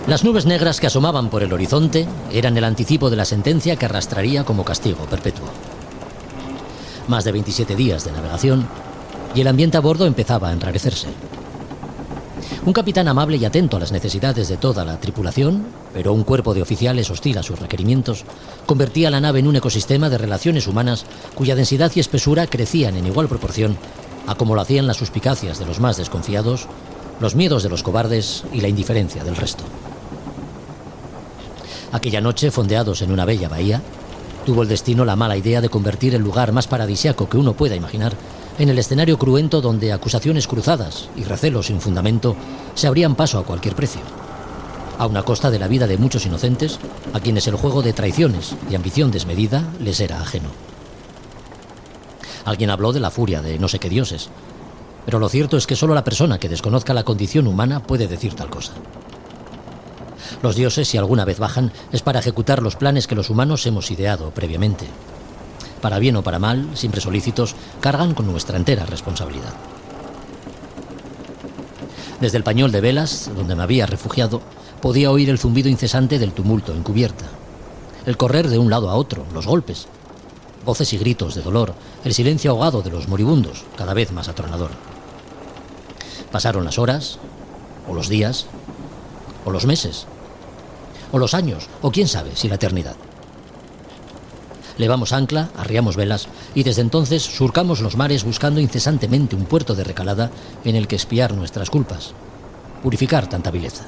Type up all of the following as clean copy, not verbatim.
Las nubes negras que asomaban por el horizonte eran el anticipo de la sentencia que arrastraría como castigo perpetuo. Más de 27 días de navegación y el ambiente a bordo empezaba a enrarecerse. Un capitán amable y atento a las necesidades de toda la tripulación, pero un cuerpo de oficiales hostil a sus requerimientos, convertía la nave en un ecosistema de relaciones humanas cuya densidad y espesura crecían en igual proporción a como lo hacían las suspicacias de los más desconfiados, los miedos de los cobardes y la indiferencia del resto. Aquella noche, fondeados en una bella bahía, tuvo el destino la mala idea de convertir el lugar más paradisiaco que uno pueda imaginar en el escenario cruento donde acusaciones cruzadas y recelos sin fundamento se abrían paso a cualquier precio, a una costa de la vida de muchos inocentes a quienes el juego de traiciones y ambición desmedida les era ajeno. Alguien habló de la furia de no sé qué dioses, pero lo cierto es que solo la persona que desconozca la condición humana puede decir tal cosa. Los dioses, si alguna vez bajan, es para ejecutar los planes que los humanos hemos ideado previamente. Para bien o para mal, siempre solícitos, cargan con nuestra entera responsabilidad. Desde el pañol de velas, donde me había refugiado, podía oír el zumbido incesante del tumulto en cubierta, el correr de un lado a otro, los golpes, voces y gritos de dolor, el silencio ahogado de los moribundos, cada vez más atronador. Pasaron las horas, o los días, o los meses, o los años, o quién sabe si la eternidad. Levamos ancla, arriamos velas y desde entonces surcamos los mares buscando incesantemente un puerto de recalada en el que expiar nuestras culpas, purificar tanta vileza.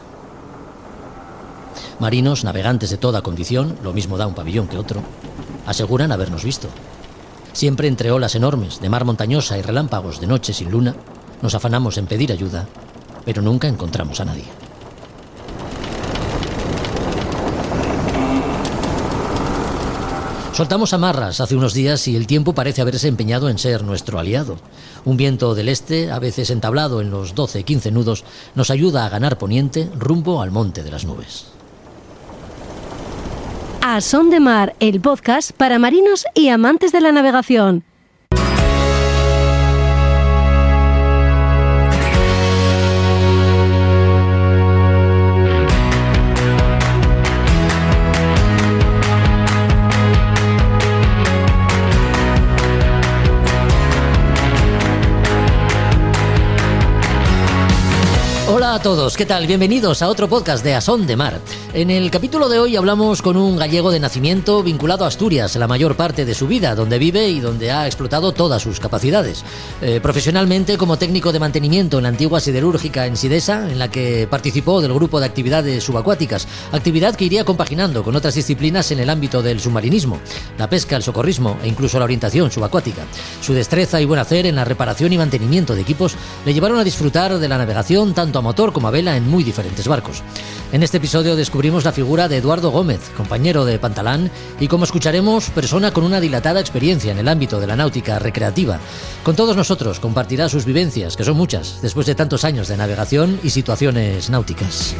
Marinos, navegantes de toda condición, lo mismo da un pabellón que otro, aseguran habernos visto. Siempre entre olas enormes, de mar montañosa y relámpagos de noche sin luna, nos afanamos en pedir ayuda, pero nunca encontramos a nadie. Soltamos amarras hace unos días y el tiempo parece haberse empeñado en ser nuestro aliado. Un viento del este, a veces entablado en los 12-15 nudos, nos ayuda a ganar poniente rumbo al monte de las nubes. A Son de Mar, el podcast para marinos y amantes de la navegación. Hola a todos, ¿qué tal? Bienvenidos a otro podcast de A Son de Mar. En el capítulo de hoy hablamos con un gallego de nacimiento vinculado a Asturias la mayor parte de su vida, donde vive y donde ha explotado todas sus capacidades. Profesionalmente como técnico de mantenimiento en la antigua siderúrgica en Sidesa, en la que participó del grupo de actividades subacuáticas, actividad que iría compaginando con otras disciplinas en el ámbito del submarinismo, la pesca, el socorrismo e incluso la orientación subacuática. Su destreza y buen hacer en la reparación y mantenimiento de equipos le llevaron a disfrutar de la navegación tanto a motor como a vela en muy diferentes barcos. En este episodio descubrimos la figura de Eduardo Gómez, compañero de Pantalán y, como escucharemos, persona con una dilatada experiencia en el ámbito de la náutica recreativa. Con todos nosotros compartirá sus vivencias, que son muchas, después de tantos años de navegación y situaciones náuticas.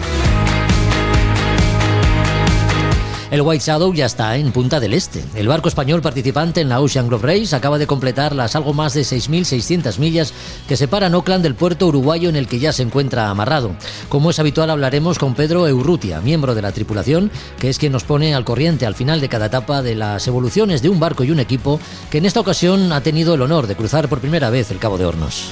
El White Shadow ya está en Punta del Este. El barco español participante en la Ocean Globe Race acaba de completar las algo más de 6.600 millas que separan Auckland del puerto uruguayo en el que ya se encuentra amarrado. Como es habitual, hablaremos con Pedro Eurrutia, miembro de la tripulación, que es quien nos pone al corriente al final de cada etapa de las evoluciones de un barco y un equipo que en esta ocasión ha tenido el honor de cruzar por primera vez el Cabo de Hornos.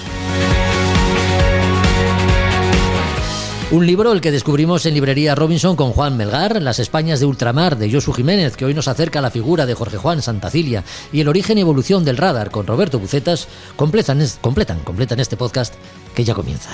Un libro el que descubrimos en Librería Robinson con Juan Melgar, Las Españas de Ultramar de Josu Jiménez, que hoy nos acerca a la figura de Jorge Juan Santacilia, y El origen y evolución del radar con Roberto Bucetas, completan este podcast que ya comienza.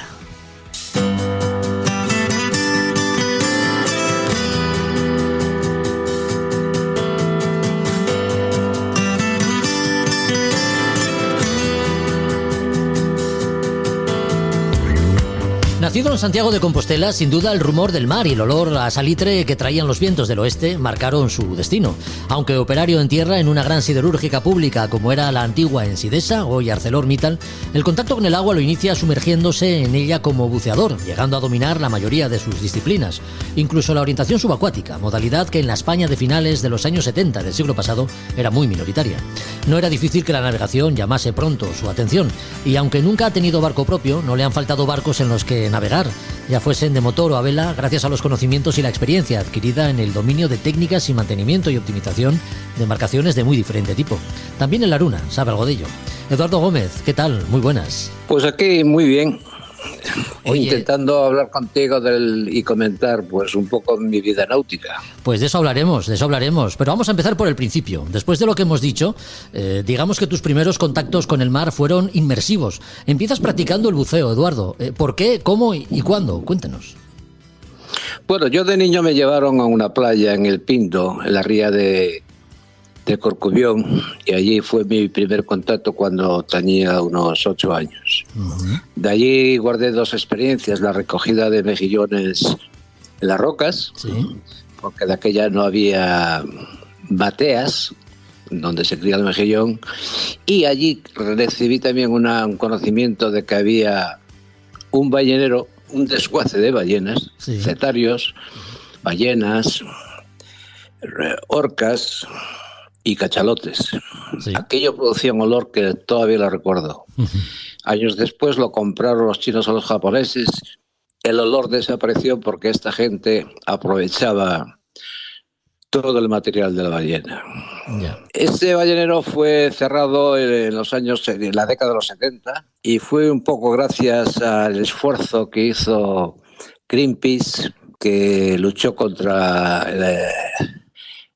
Nacido en Santiago de Compostela, sin duda el rumor del mar y el olor a salitre que traían los vientos del oeste marcaron su destino. Aunque operario en tierra en una gran siderúrgica pública como era la antigua en Sidesa, hoy ArcelorMittal, el contacto con el agua lo inicia sumergiéndose en ella como buceador, llegando a dominar la mayoría de sus disciplinas, incluso la orientación subacuática, modalidad que en la España de finales de los años 70 del siglo pasado era muy minoritaria. No era difícil que la navegación llamase pronto su atención, y aunque nunca ha tenido barco propio, no le han faltado barcos en los que navegar, ya fuesen de motor o a vela, gracias a los conocimientos y la experiencia adquirida en el dominio de técnicas y mantenimiento y optimización de embarcaciones de muy diferente tipo. También en la Aruna sabe algo de ello. Eduardo Gómez, ¿qué tal? Muy buenas. Pues aquí muy bien. Oye, Intentando hablar contigo y comentar pues un poco mi vida náutica. pues de eso hablaremos, pero vamos a empezar por el principio. Después de lo que hemos dicho, digamos que tus primeros contactos con el mar fueron inmersivos. Empiezas practicando el buceo, Eduardo. ¿Por qué, cómo y cuándo? Cuéntanos. Bueno, yo de niño me llevaron a una playa en El Pinto, en la ría de Corcubión, y allí fue mi primer contacto cuando tenía unos 8 años. Uh-huh. De allí guardé 2 experiencias: la recogida de mejillones en las rocas, Sí. porque de aquella no había bateas donde se cría el mejillón, y allí recibí también un conocimiento de que había un ballenero, un desguace de ballenas, Sí. cetarios, ballenas, orcas y cachalotes. Sí. Aquello producía un olor que todavía lo recuerdo. Uh-huh. Años después lo compraron los chinos o los japoneses. El olor desapareció porque esta gente aprovechaba todo el material de la ballena. Ya. Este ballenero fue cerrado en la década de los 70, y fue un poco gracias al esfuerzo que hizo Greenpeace, que luchó contra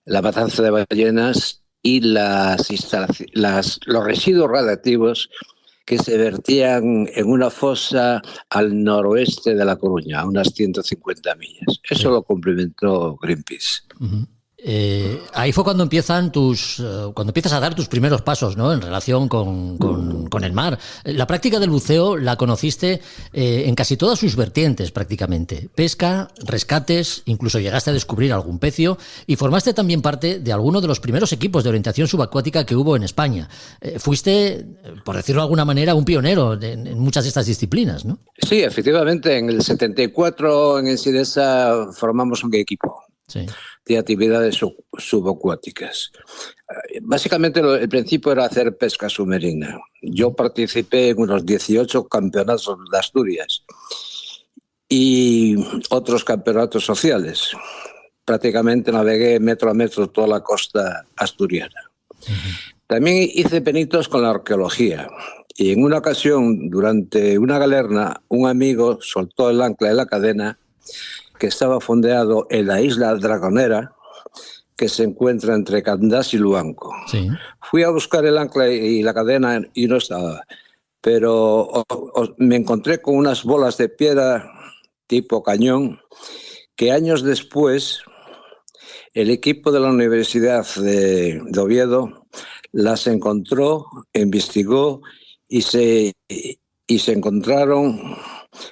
la matanza de ballenas y los residuos radiactivos que se vertían en una fosa al noroeste de La Coruña, a unas 150 millas. Eso Sí. lo cumplimentó Greenpeace. Uh-huh. Ahí fue cuando cuando empiezas a dar tus primeros pasos, ¿no?, en relación con el mar. La práctica del buceo la conociste en casi todas sus vertientes, prácticamente. Pesca, rescates, incluso llegaste a descubrir algún pecio y formaste también parte de alguno de los primeros equipos de orientación subacuática que hubo en España. Fuiste, por decirlo de alguna manera, un pionero en muchas de estas disciplinas, ¿no? Sí, efectivamente, en el 74 en Ensidesa formamos un equipo Sí. de actividades subacuáticas. Básicamente el principio era hacer pesca submarina. Yo participé en unos 18 campeonatos de Asturias y otros campeonatos sociales. Prácticamente navegué metro a metro toda la costa asturiana. Uh-huh. También hice pinitos con la arqueología, y en una ocasión, durante una galerna, un amigo soltó el ancla de la cadena que estaba fondeado en la isla Dragonera, que se encuentra entre Candás y Luanco. Sí. Fui a buscar el ancla y la cadena y no estaba, pero me encontré con unas bolas de piedra tipo cañón que años después el equipo de la Universidad de Oviedo las encontró, investigó y se encontraron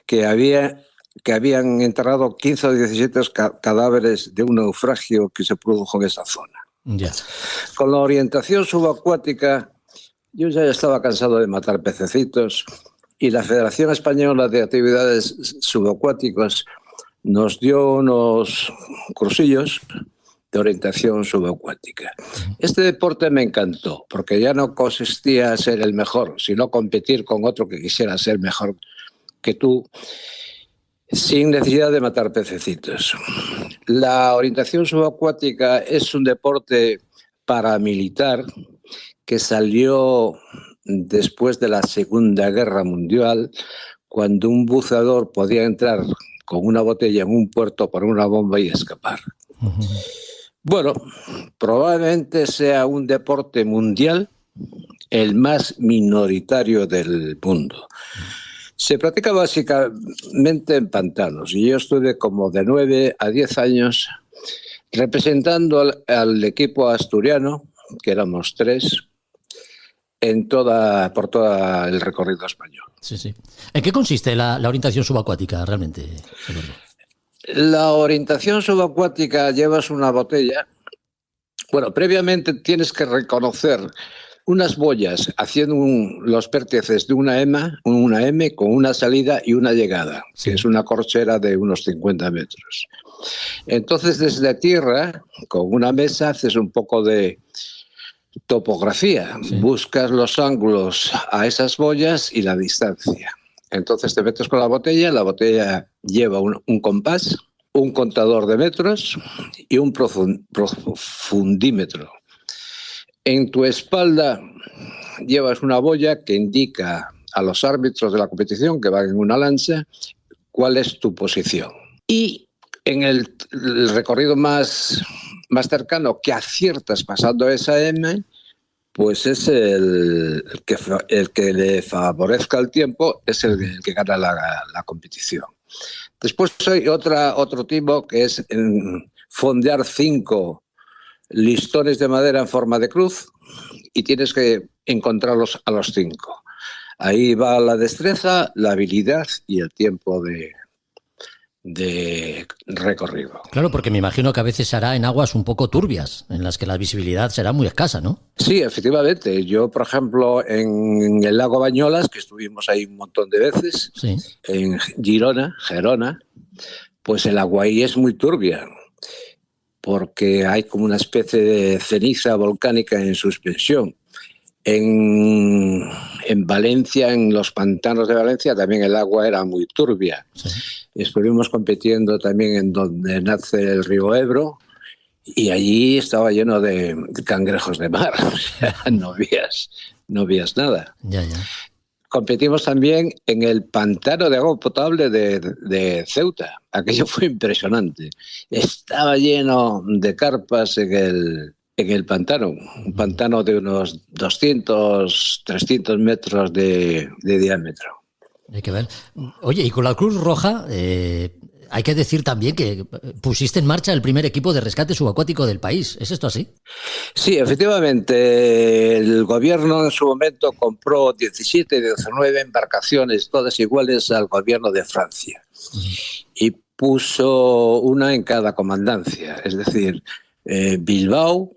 que habían enterrado 15 o 17 cadáveres de un naufragio que se produjo en esa zona. Ya. Con la orientación subacuática, yo ya estaba cansado de matar pececitos, y la Federación Española de Actividades Subacuáticas nos dio unos cursillos de orientación subacuática. Este deporte me encantó, porque ya no consistía en ser el mejor, sino competir con otro que quisiera ser mejor que tú, sin necesidad de matar pececitos. La orientación subacuática es un deporte paramilitar que salió después de la Segunda Guerra Mundial, cuando un buceador podía entrar con una botella en un puerto por una bomba y escapar. Uh-huh. Bueno, probablemente sea un deporte mundial el más minoritario del mundo. Se practica básicamente en pantanos, y yo estuve como de 9 a 10 años representando al equipo asturiano, que éramos 3, por todo el recorrido español. Sí, sí. ¿En qué consiste la orientación subacuática realmente, Eduardo? La orientación subacuática, llevas una botella. Bueno, previamente tienes que reconocer unas boyas haciendo los vértices de una M con una salida y una llegada, Sí. que es una corchera de unos 50 metros. Entonces, desde tierra, con una mesa, haces un poco de topografía. Sí. Buscas los ángulos a esas boyas y la distancia. Entonces te metes con la botella lleva un compás, un contador de metros y un profundímetro. En tu espalda llevas una boya que indica a los árbitros de la competición que van en una lancha cuál es tu posición. Y en el recorrido más cercano que aciertas pasando esa M, pues es el que le favorezca el tiempo, es el que gana la competición. Después hay otro tipo que es fondear 5 listones de madera en forma de cruz y tienes que encontrarlos a los 5. Ahí va la destreza, la habilidad y el tiempo de recorrido. Claro, porque me imagino que a veces se hará en aguas un poco turbias, en las que la visibilidad será muy escasa, ¿no? Sí, efectivamente. Yo, por ejemplo, en el lago Bañolas, que estuvimos ahí un montón de veces, sí. En Gerona, pues el agua ahí es muy turbia, porque hay como una especie de ceniza volcánica en suspensión. En Valencia, en los pantanos de Valencia, también el agua era muy turbia. Sí. Estuvimos compitiendo también en donde nace el río Ebro y allí estaba lleno de cangrejos de mar. O sea, no veías nada. Ya. Competimos también en el pantano de agua potable de Ceuta. Aquello fue impresionante. Estaba lleno de carpas en el pantano, un pantano de unos 200, 300 metros de diámetro. Hay que ver. Oye, y con la Cruz Roja, hay que decir también que pusiste en marcha el primer equipo de rescate subacuático del país. ¿Es esto así? Sí, efectivamente. El gobierno en su momento compró 17 de 19 embarcaciones, todas iguales al gobierno de Francia. Y puso una en cada comandancia, es decir, Bilbao,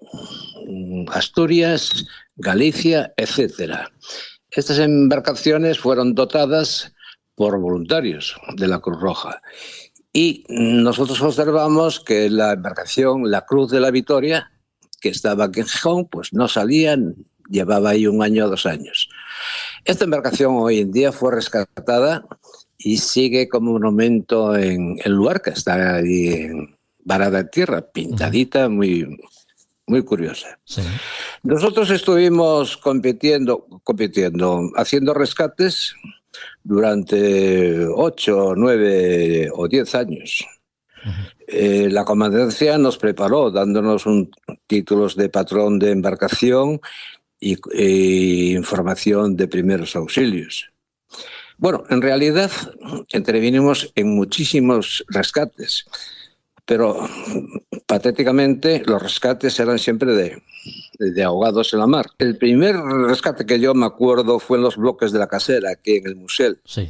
Asturias, Galicia, etcétera. Estas embarcaciones fueron dotadas por voluntarios de la Cruz Roja. Y nosotros observamos que la embarcación, la Cruz de la Victoria, que estaba aquí en Gijón, pues no salían, llevaba ahí 1 año o 2 años. Esta embarcación hoy en día fue rescatada y sigue como monumento en el lugar que está ahí varada en tierra, pintadita, muy curiosa. Sí. Nosotros estuvimos compitiendo, haciendo rescates durante 8, 9 o 10 años. La comandancia nos preparó dándonos títulos de patrón de embarcación y información de primeros auxilios. Bueno, en realidad intervinimos en muchísimos rescates, pero patéticamente los rescates eran siempre de ahogados en la mar. El primer rescate que yo me acuerdo fue en los bloques de la Casera, aquí en el Musel, sí.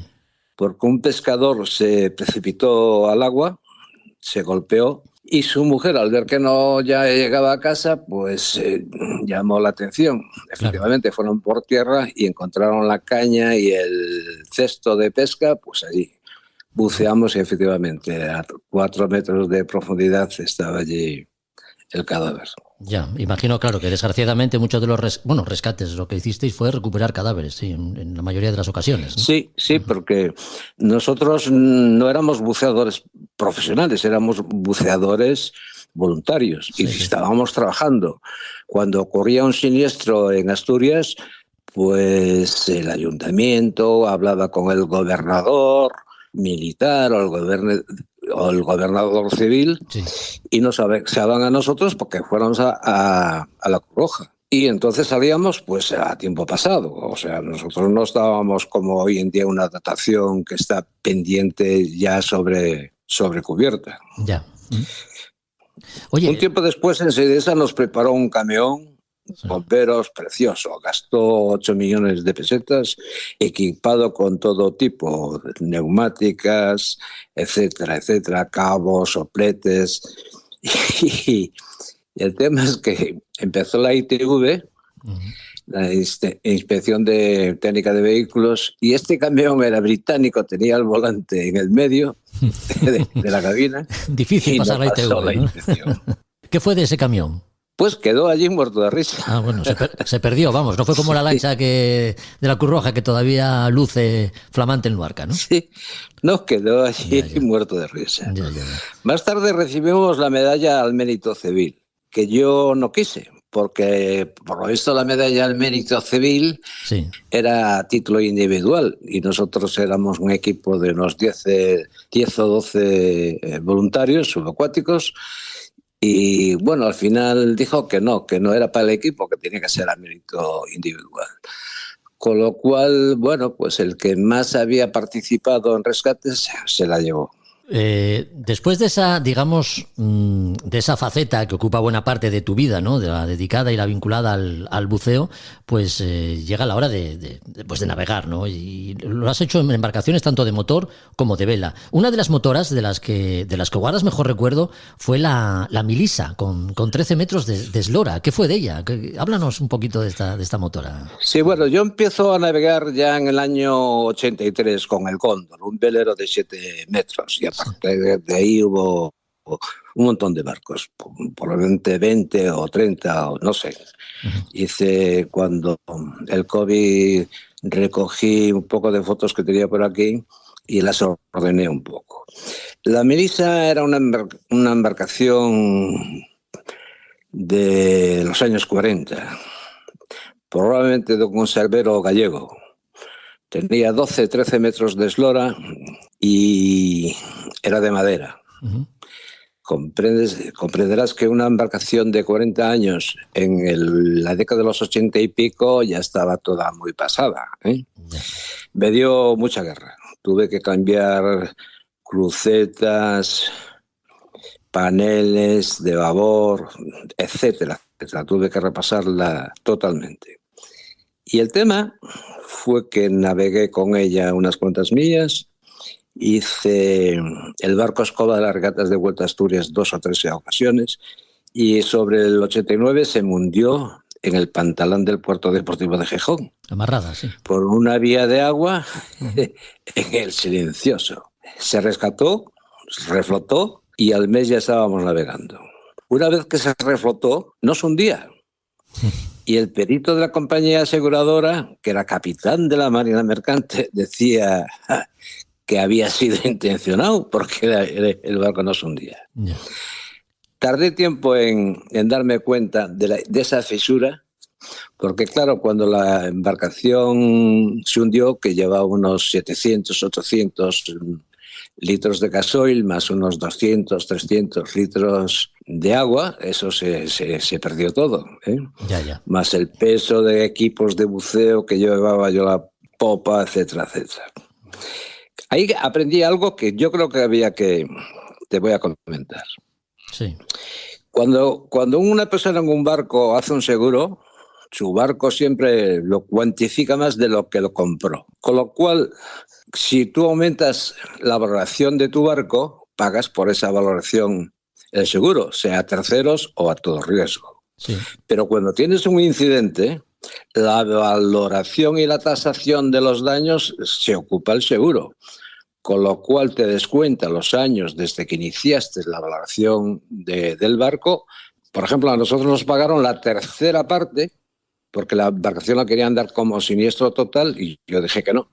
Porque un pescador se precipitó al agua, se golpeó y su mujer, al ver que no ya llegaba a casa, pues llamó la atención. Efectivamente, claro. Fueron por tierra y encontraron la caña y el cesto de pesca, pues allí. Buceamos y efectivamente a 4 metros de profundidad estaba allí el cadáver. Ya, imagino, claro, que desgraciadamente muchos de los rescates, lo que hicisteis fue recuperar cadáveres, sí, en la mayoría de las ocasiones, ¿no? Sí, porque nosotros no éramos buceadores profesionales, éramos buceadores voluntarios y estábamos trabajando. Cuando ocurría un siniestro en Asturias, pues el ayuntamiento hablaba con el gobernador militar o el gobernador civil, sí. Y nos avisaban a nosotros porque fuéramos a la Cruz Roja. Y entonces salíamos pues a tiempo pasado. O sea, nosotros no estábamos como hoy en día una datación que está pendiente ya sobre cubierta. Ya. Oye, un tiempo después en Sedesa nos preparó un camión, bomberos, precioso, gastó 8 millones de pesetas, equipado con todo tipo, neumáticas, etcétera, cabos, sopletes. Y el tema es que empezó la ITV, la Inspección Técnica de Vehículos, y este camión era británico, tenía el volante en el medio de la cabina. Difícil pasar la ITV, ¿no? ¿Qué fue de ese camión? Pues quedó allí muerto de risa. Ah, bueno, se perdió, vamos. No fue como la lancha de la Cruz Roja que todavía luce flamante en Luarca, ¿no? Sí, nos quedó allí Ya. muerto de risa. Ya. Más tarde recibimos la medalla al mérito civil, que yo no quise, porque por lo visto la medalla al mérito civil Sí. era a título individual y nosotros éramos un equipo de unos 10 o 12 voluntarios subacuáticos. Y bueno, al final dijo que no era para el equipo, que tenía que ser a mérito individual. Con lo cual, bueno, pues el que más había participado en rescates se la llevó. Después de esa, digamos, de esa faceta que ocupa buena parte de tu vida, ¿no? De la dedicada y la vinculada al buceo, pues llega la hora de navegar, ¿no? Y lo has hecho en embarcaciones tanto de motor como de vela. Una de las motoras de las que guardas mejor recuerdo fue la Milisa, con 13 metros de eslora. ¿Qué fue de ella? Háblanos un poquito de esta motora. Sí, bueno, yo empiezo a navegar ya en el año 83 con el Cóndor, un velero de 7 metros. Y a partir de ahí hubo un montón de barcos, probablemente 20 o 30, o no sé. Hice, cuando el COVID, recogí un poco de fotos que tenía por aquí y las ordené un poco. La Melissa era una embarcación de los años 40, probablemente de un conservero gallego. Tenía 12, 13 metros de eslora y era de madera. Comprenderás que una embarcación de 40 años en la década de los 80 y pico ya estaba toda muy pasada, ¿eh? Me dio mucha guerra. Tuve que cambiar crucetas, paneles de babor, etcétera, etcétera. Tuve que repasarla totalmente. Y el tema fue que navegué con ella unas cuantas millas. Hice el barco escoba de las regatas de Vuelta a Asturias 2 o 3 ocasiones y sobre el 89 se me hundió en el pantalón del Puerto Deportivo de Gijón. Amarrada, sí. Por una vía de agua en el Silencioso. Se rescató, reflotó y al mes ya estábamos navegando. Una vez que se reflotó, no se hundía. Y el perito de la compañía aseguradora, que era capitán de la Marina Mercante, decía que había sido intencionado porque el barco no se hundía. Yeah. Tardé tiempo en darme cuenta de esa fisura, porque claro, cuando la embarcación se hundió, que llevaba unos 700, 800 litros de gasoil, más unos 200, 300 litros de agua, eso se perdió todo, ¿eh? Ya. Más el peso de equipos de buceo que llevaba yo, la popa, etcétera, etcétera. Ahí aprendí algo que yo creo que te voy a comentar. Sí. Cuando una persona en un barco hace un seguro, su barco siempre lo cuantifica más de lo que lo compró. Con lo cual, si tú aumentas la valoración de tu barco, pagas por esa valoración el seguro, sea a terceros o a todo riesgo. Sí. Pero cuando tienes un incidente, la valoración y la tasación de los daños se ocupa el seguro, con lo cual te descuenta los años desde que iniciaste la valoración del barco. Por ejemplo, a nosotros nos pagaron la tercera parte, porque la embarcación la querían dar como siniestro total y yo dije que no.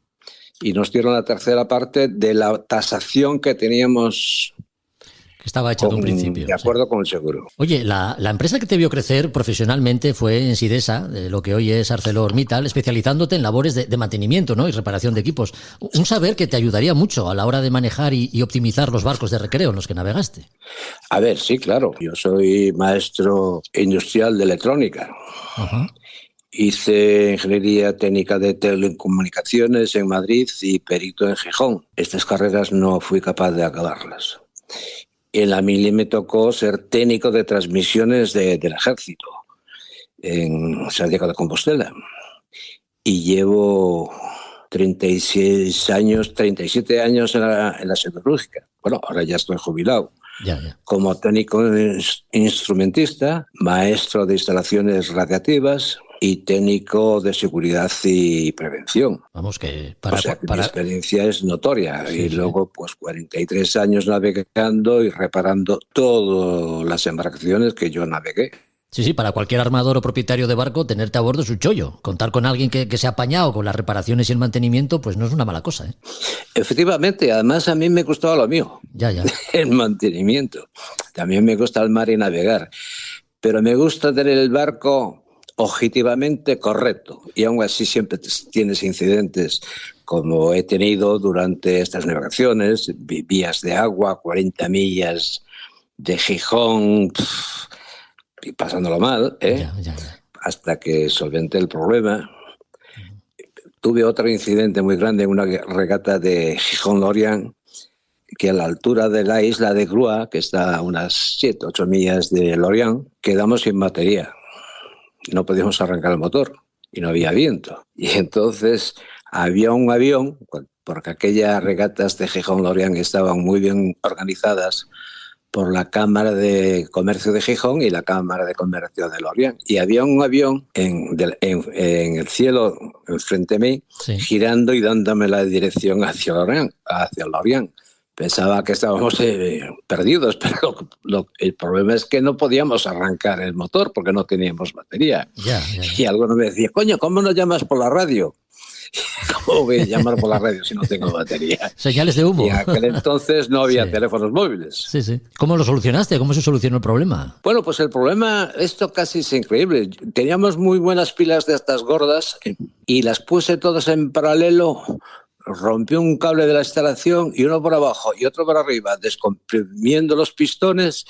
Y nos dieron la tercera parte de la tasación que teníamos, que estaba hecha de un principio. De acuerdo, sí, con el seguro. Oye, la empresa que te vio crecer profesionalmente fue Ensidesa, lo que hoy es ArcelorMittal, especializándote en labores de mantenimiento, ¿no? Y reparación de equipos. Un saber que te ayudaría mucho a la hora de manejar y optimizar los barcos de recreo en los que navegaste. A ver, sí, claro. Yo soy maestro industrial de electrónica. Ajá. Hice ingeniería técnica de telecomunicaciones en Madrid y perito en Gijón. Estas carreras no fui capaz de acabarlas. En la mili me tocó ser técnico de transmisiones del ejército en Santiago de Compostela. Y llevo 37 años en la siderúrgica. Bueno, ahora ya estoy jubilado. Ya. Como técnico instrumentista, maestro de instalaciones radiativas y técnico de seguridad y prevención. Vamos, que mi experiencia es notoria. Sí, y luego, pues 43 años navegando y reparando todas las embarcaciones que yo navegué. Sí, sí, para cualquier armador o propietario de barco, tenerte a bordo es un chollo. Contar con alguien que se ha apañado con las reparaciones y el mantenimiento, pues no es una mala cosa, ¿eh? Efectivamente, además a mí me gustaba lo mío, Ya, ya. el mantenimiento. También me gusta el mar y navegar, pero me gusta tener el barco objetivamente correcto, y aún así siempre tienes incidentes como he tenido durante estas navegaciones, vías de agua, 40 millas de Gijón, y pasándolo mal, Ya. hasta que solventé el problema. Tuve otro incidente muy grande en una regata de Gijón-Lorient, que a la altura de la isla de Grua, que está a unas 7, 8 millas de Lorient, quedamos sin batería. No podíamos arrancar el motor y no había viento. Y entonces había un avión, porque aquellas regatas de Gijón-Lorient estaban muy bien organizadas por la Cámara de Comercio de Gijón y la Cámara de Comercio de Lorient. Y había un avión en el cielo enfrente de mí, Sí. girando y dándome la dirección hacia Lorient. Pensaba que estábamos perdidos, pero el problema es que no podíamos arrancar el motor porque no teníamos batería. Ya. Y alguno me decía, coño, ¿cómo no llamas por la radio? ¿Cómo voy a llamar por la radio si no tengo batería? Señales de humo. Y en aquel entonces no había Sí. teléfonos móviles. Sí. ¿Cómo lo solucionaste? ¿Cómo se solucionó el problema? Bueno, pues el problema, esto casi es increíble. Teníamos muy buenas pilas de estas gordas y las puse todas en paralelo. Rompió un cable de la instalación y uno por abajo y otro por arriba, descomprimiendo los pistones,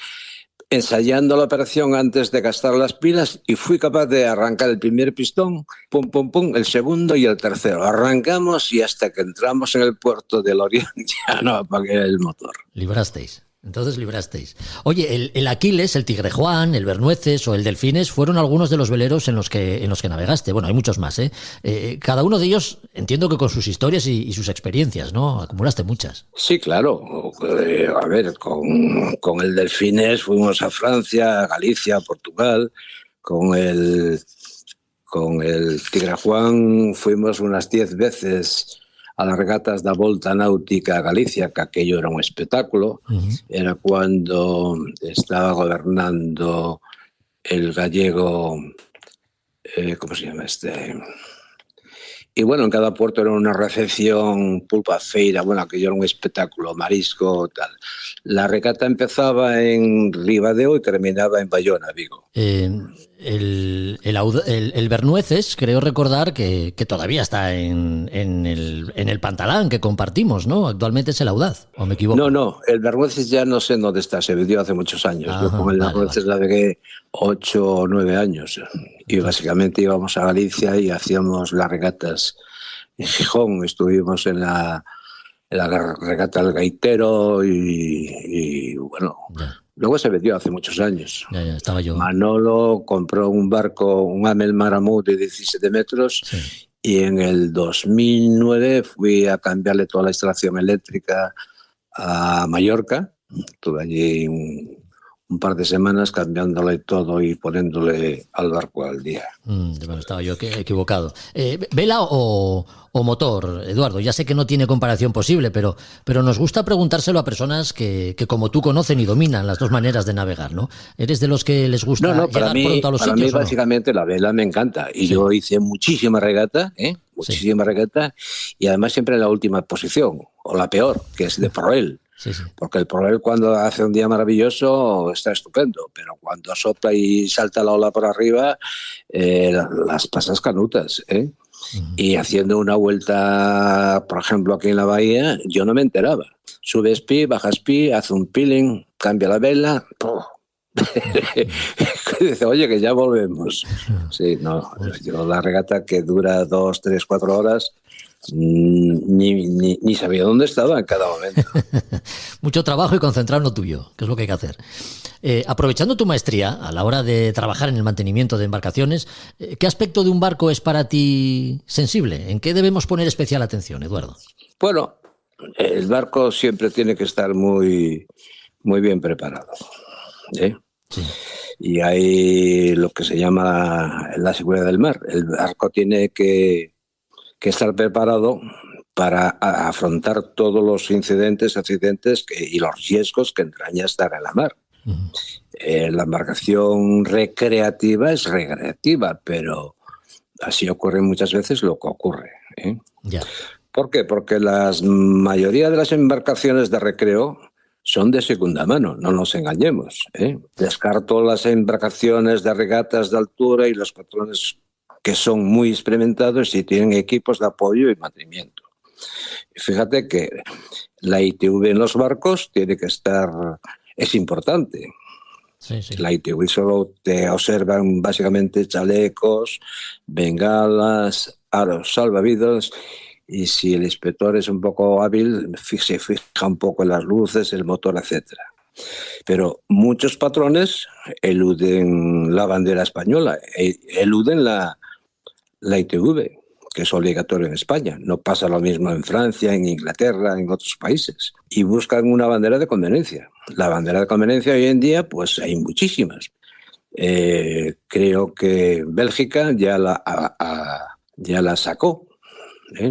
ensayando la operación antes de gastar las pilas, y fui capaz de arrancar el primer pistón, pum, pum, pum, el segundo y el tercero. Arrancamos y hasta que entramos en el puerto de Lorient ya no apagué el motor. Librasteis. Entonces librasteis. Oye, el Aquiles, el Tigre Juan, el Bernueces o el Delfines fueron algunos de los veleros en los que navegaste. Bueno, hay muchos más, ¿eh? Cada uno de ellos, entiendo que con sus historias y sus experiencias, ¿no? Acumulaste muchas. Sí, claro. A ver, con el Delfines fuimos a Francia, a Galicia, a Portugal. Con el Tigre Juan fuimos unas 10 veces a las regatas da Volta Náutica a Galicia, que aquello era un espectáculo. Uh-huh. Era cuando estaba gobernando el gallego, ¿cómo se llama este? Y bueno, en cada puerto era una recepción, pulpa feira, bueno, aquello era un espectáculo, marisco, tal. La regata empezaba en Ribadeo y terminaba en Bayona, Vigo. El Bernueces, creo recordar que todavía está en el Pantalán que compartimos, ¿no? Actualmente es el Audaz, ¿o me equivoco? No, el Bernueces ya no sé dónde está, se vendió hace muchos años. Ajá, yo con el Bernueces navegué 8 o 9 años y básicamente íbamos a Galicia y hacíamos las regatas en Gijón. Estuvimos en la regata del Gaitero y bueno... Ya. Luego se vendió hace muchos años. Ya, estaba yo. Manolo compró un barco, un Amel Maramut de 17 metros, sí. Y en el 2009 fui a cambiarle toda la instalación eléctrica a Mallorca. Estuve allí un par de semanas cambiándole todo y poniéndole al barco al día. Bueno, estaba yo equivocado. ¿Vela o motor, Eduardo? Ya sé que no tiene comparación posible, pero nos gusta preguntárselo a personas que como tú conocen y dominan las dos maneras de navegar, ¿no? ¿Eres de los que les gusta llegar pronto a los sitios? Para mí básicamente la vela me encanta y sí. Yo hice muchísima regata, muchísima regata, y además siempre en la última posición, o la peor, que es de proel. Sí. Porque el proel cuando hace un día maravilloso está estupendo, pero cuando sopla y salta la ola por arriba, las pasas canutas, ¿eh? Uh-huh. Y haciendo una vuelta, por ejemplo, aquí en la bahía, yo no me enteraba. Subes pi, bajas pi, hace un peeling, cambia la vela, dice, oye, que ya volvemos. Sí, no, yo la regata que dura 2, 3, 4 horas... Ni sabía dónde estaba en cada momento. Mucho trabajo y concentrar lo tuyo, que es lo que hay que hacer. Aprovechando tu maestría a la hora de trabajar en el mantenimiento de embarcaciones, ¿qué aspecto de un barco es para ti sensible? ¿En qué debemos poner especial atención, Eduardo? Bueno, el barco siempre tiene que estar muy, muy bien preparado, ¿eh? Sí. Y hay lo que se llama la seguridad del mar. El barco tiene que estar preparado para afrontar todos los incidentes, accidentes y los riesgos que entraña estar en la mar. La embarcación recreativa es recreativa, pero así ocurre muchas veces lo que ocurre. Ya. ¿Por qué? Porque la mayoría de las embarcaciones de recreo son de segunda mano, no nos engañemos. Descarto las embarcaciones de regatas de altura y los patrones que son muy experimentados y tienen equipos de apoyo y mantenimiento. Fíjate que la ITV en los barcos tiene que estar, es importante. Sí, sí. La ITV solo te observan básicamente chalecos, bengalas, aros salvavidas, y si el inspector es un poco hábil, se fija un poco en las luces, el motor, etcétera. Pero muchos patrones eluden la bandera española, eluden la ITV, que es obligatorio en España. No pasa lo mismo en Francia, en Inglaterra, en otros países. Y buscan una bandera de conveniencia. La bandera de conveniencia hoy en día, pues hay muchísimas. Creo que Bélgica ya la sacó.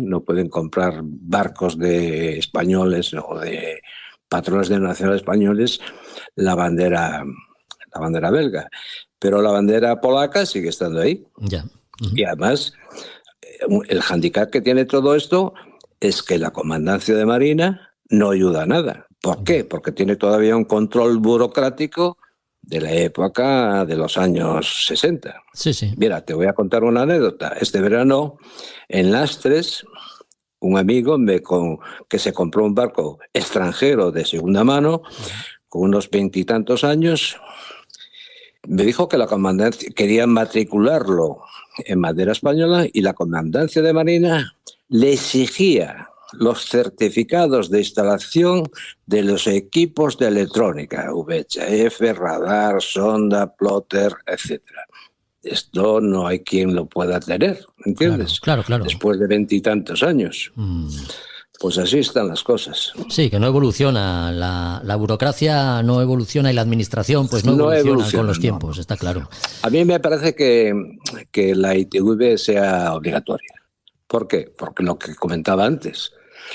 No pueden comprar barcos de españoles o de patrones de nacionales españoles la bandera belga. Pero la bandera polaca sigue estando ahí. Ya. Y además, el hándicap que tiene todo esto es que la Comandancia de Marina no ayuda a nada. ¿Por qué? Porque tiene todavía un control burocrático de la época de los años 60. Sí, sí. Mira, te voy a contar una anécdota. Este verano, en Lastres, un amigo que se compró un barco extranjero de segunda mano, con unos 20 y tantos años, me dijo que la comandancia quería matricularlo en bandera española y la Comandancia de Marina le exigía los certificados de instalación de los equipos de electrónica, VHF, radar, sonda, plotter, etcétera. Esto no hay quien lo pueda tener, ¿entiendes? Claro. Después de 20 y tantos años. Pues así están las cosas. Sí, que no evoluciona. La burocracia no evoluciona y la administración pues no evoluciona con los tiempos, está claro. A mí me parece que la ITV sea obligatoria. ¿Por qué? Porque lo que comentaba antes,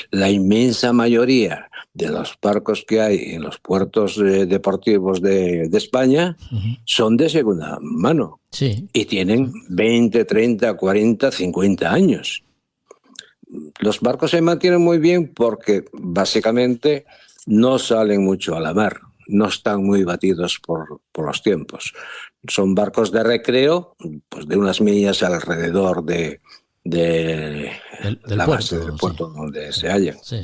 la inmensa mayoría de los barcos que hay en los puertos deportivos de España son de segunda mano. Sí. Y tienen 20, 30, 40, 50 años. Los barcos se mantienen muy bien porque básicamente no salen mucho a la mar, no están muy batidos por los tiempos. Son barcos de recreo, pues de unas millas alrededor de la base del puerto donde se hallan. Sí.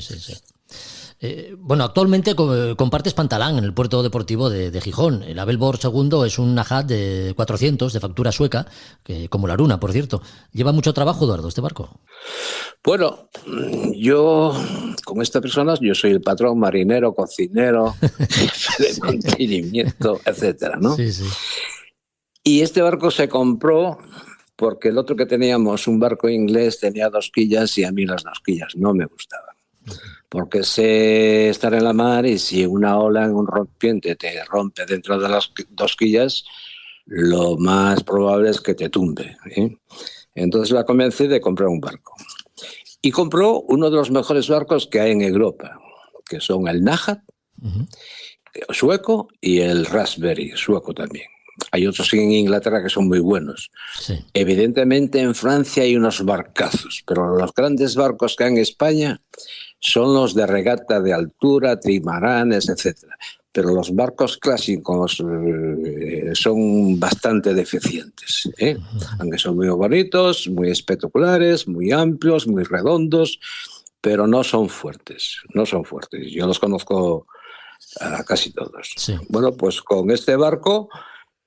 Bueno, actualmente compartes pantalán en el puerto deportivo de Gijón. El Abel Bor II es un Najat de 400 de factura sueca, que, como la Aruna, por cierto. ¿Lleva mucho trabajo, Eduardo, este barco? Bueno, yo con esta persona, yo soy el patrón, marinero, cocinero, jefe de mantenimiento, etcétera, ¿no? Sí. Y este barco se compró porque el otro que teníamos, un barco inglés, tenía 2 quillas y a mí las 2 quillas no me gustaban. Porque sé estar en la mar y si una ola en un rompiente te rompe dentro de las 2 quillas, lo más probable es que te tumbe. Entonces la convencí de comprar un barco. Y compró uno de los mejores barcos que hay en Europa, que son el Najat, sueco, y el Raspberry, sueco también. Hay otros en Inglaterra que son muy buenos. Sí. Evidentemente en Francia hay unos barcazos, pero los grandes barcos que hay en España son los de regata de altura, trimaranes, etcétera. Pero los barcos clásicos son bastante deficientes, aunque son muy bonitos, muy espectaculares, muy amplios, muy redondos, pero no son fuertes, Yo los conozco a casi todos. Sí. Bueno, pues con este barco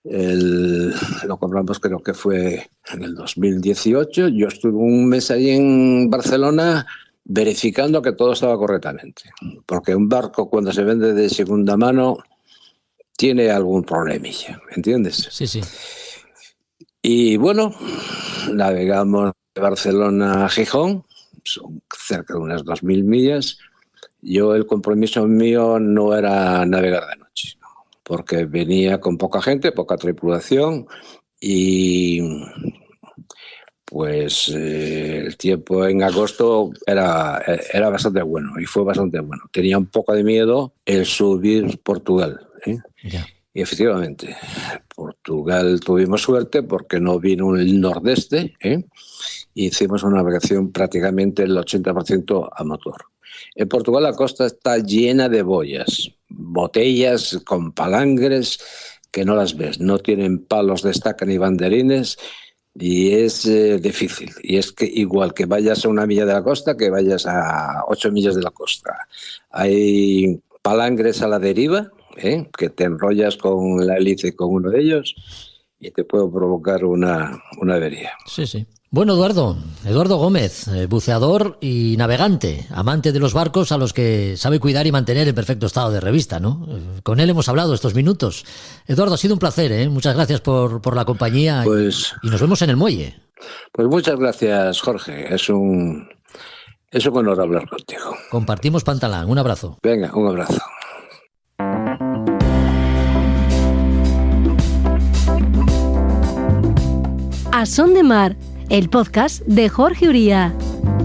lo compramos, creo que fue en el 2018. Yo estuve un mes ahí en Barcelona verificando que todo estaba correctamente, porque un barco cuando se vende de segunda mano tiene algún problemilla, ¿entiendes? Sí. Y bueno, navegamos de Barcelona a Gijón, son cerca de unas 2.000 millas. El compromiso mío no era navegar de noche, porque venía con poca gente, poca tripulación y pues el tiempo en agosto era bastante bueno y fue bastante bueno. Tenía un poco de miedo el subir Portugal, Ya. Y efectivamente, Portugal tuvimos suerte porque no vino el nordeste, ¿eh? Hicimos una navegación prácticamente el 80% a motor. En Portugal la costa está llena de boyas, botellas con palangres que no las ves, no tienen palos de estaca ni banderines y es difícil. Y es que igual que vayas a 1 milla de la costa que vayas a 8 millas de la costa. Hay palangres a la deriva, que te enrollas con la hélice con uno de ellos y te puede provocar una avería. Sí, sí. Bueno, Eduardo Gómez, buceador y navegante, amante de los barcos a los que sabe cuidar y mantener en perfecto estado de revista, ¿no? Con él hemos hablado estos minutos. Eduardo, ha sido un placer, ¿eh? Muchas gracias por la compañía y nos vemos en el muelle. Pues muchas gracias, Jorge. Es un honor hablar contigo. Compartimos pantalán. Un abrazo. Venga, un abrazo. A Son de Mar, el podcast de Jorge Uría.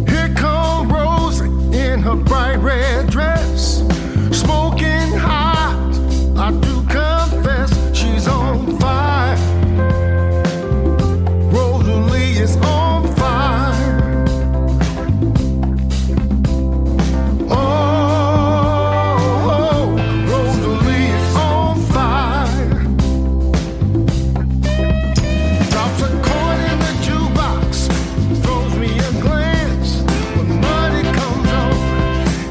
Here come Rosie in her bright red dress, smoking hot. I do confess she's on fire. Rosalie is on fire. Oh, Rosalie is on fire. Drops a coin in the jukebox, throws me a glance. When money comes on,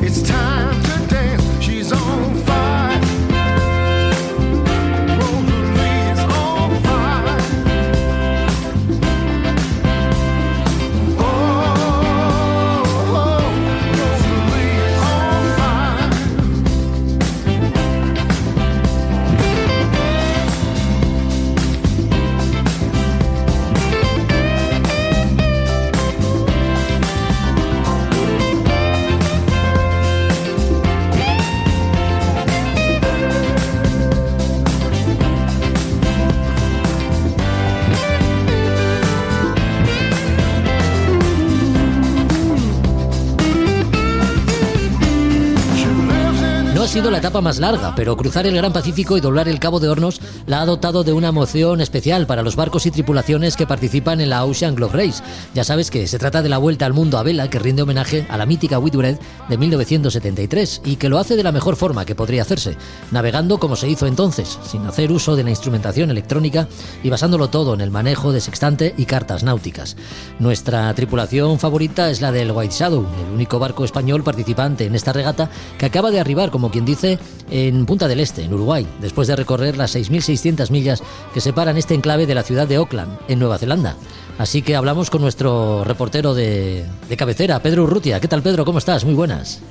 it's time to dance. She's on fire. Rosalie is on fire. Oh, Rosalie is on fire. No ha sido la etapa más larga, pero cruzar el Gran Pacífico y doblar el Cabo de Hornos la ha dotado de una emoción especial para los barcos y tripulaciones que participan en la Ocean Globe Race. Ya sabes que se trata de la vuelta al mundo a vela que rinde homenaje a la mítica Whitbread de 1973 y que lo hace de la mejor forma que podría hacerse, navegando como se hizo entonces, sin hacer uso de la instrumentación electrónica y basándolo todo en el manejo de sextante y cartas náuticas. Nuestra tripulación favorita es la del White Shadow, el único barco español participante en esta regata que acaba de arribar, como quien dice, en Punta del Este, en Uruguay, después de recorrer las 6.600 millas que separan este enclave de la ciudad de Auckland, en Nueva Zelanda. Así que hablamos con nuestro reportero de cabecera, Pedro Urrutia. ¿Qué tal, Pedro? ¿Cómo estás? Muy buenas.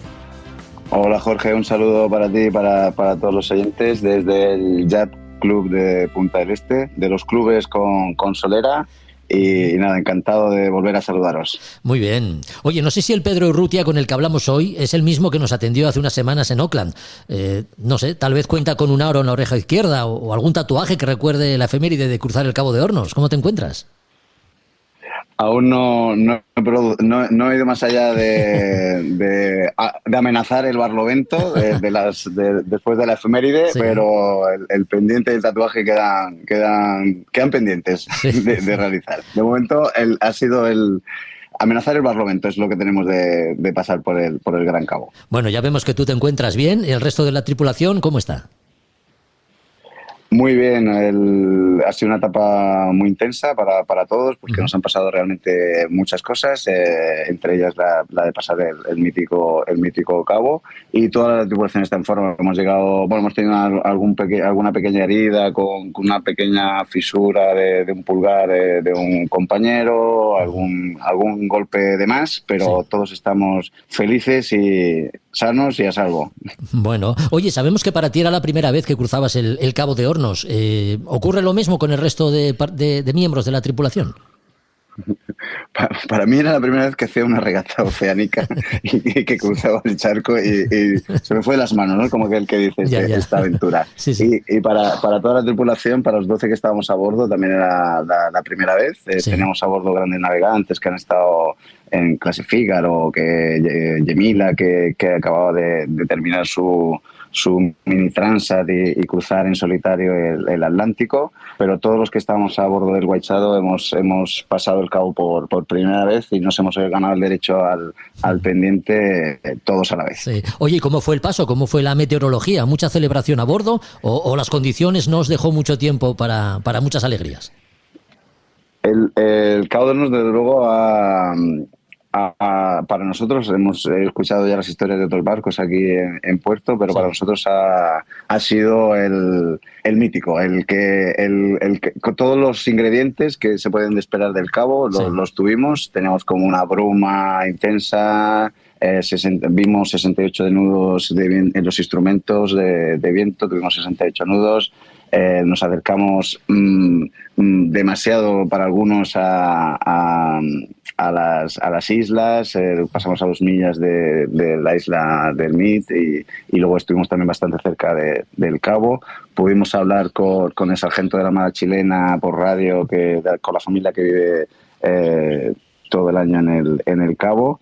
Hola, Jorge. Un saludo para ti y para todos los oyentes desde el Yacht Club de Punta del Este, de los clubes con Solera. Y nada, encantado de volver a saludaros. Muy bien. Oye, no sé si el Pedro Urrutia con el que hablamos hoy es el mismo que nos atendió hace unas semanas en Auckland. No sé, tal vez cuenta con un aro en la oreja izquierda o algún tatuaje que recuerde la efeméride de cruzar el Cabo de Hornos. ¿Cómo te encuentras? Aún no he ido más allá de amenazar el barlovento después de la efeméride, sí. Pero el pendiente y el tatuaje quedan pendientes, sí, de realizar. De momento ha sido el amenazar el barlovento, es lo que tenemos de pasar por el Gran Cabo. Bueno, ya vemos que tú te encuentras bien. ¿Y el resto de la tripulación cómo está? Muy bien, ha sido una etapa muy intensa para todos porque nos han pasado realmente muchas cosas, entre ellas la de pasar el mítico cabo, y toda la tripulación está en forma. Hemos tenido alguna pequeña herida con una pequeña fisura de un pulgar de un compañero, algún golpe de más, pero sí, todos estamos felices y sanos y a salvo. Bueno, oye, sabemos que para ti era la primera vez que cruzabas el Cabo de Hornos. ¿Ocurre lo mismo con el resto de miembros de la tripulación? Para mí era la primera vez que hacía una regata oceánica y que cruzaba el charco y se me fue de las manos, ¿no? Como aquel que dice esta aventura. Sí, sí. Y para toda la tripulación, para los 12 que estábamos a bordo, también era la primera vez. Sí. Teníamos a bordo grandes navegantes que han estado en Clase Fígaro, que Yemila, que acababa de terminar su su mini transat y cruzar en solitario el Atlántico, pero todos los que estábamos a bordo del White Shadow hemos pasado el cabo por primera vez y nos hemos ganado el derecho al pendiente todos a la vez. Sí. Oye, ¿y cómo fue el paso? ¿Cómo fue la meteorología? ¿Mucha celebración a bordo o las condiciones no os dejó mucho tiempo para muchas alegrías? El Cabo de Hornos, desde luego, para nosotros, hemos escuchado ya las historias de otros barcos aquí en Puerto, pero para nosotros ha sido el mítico, el que con todos los ingredientes que se pueden esperar del Cabo, los tuvimos. Teníamos como una bruma intensa. Vimos 68 de nudos en los instrumentos de viento, tuvimos 68 nudos. Nos acercamos demasiado para algunos a las islas, pasamos a 2 millas de la isla del Meath y luego estuvimos también bastante cerca del Cabo. Pudimos hablar con el sargento de la Armada chilena por radio, con la familia que vive todo el año en el Cabo.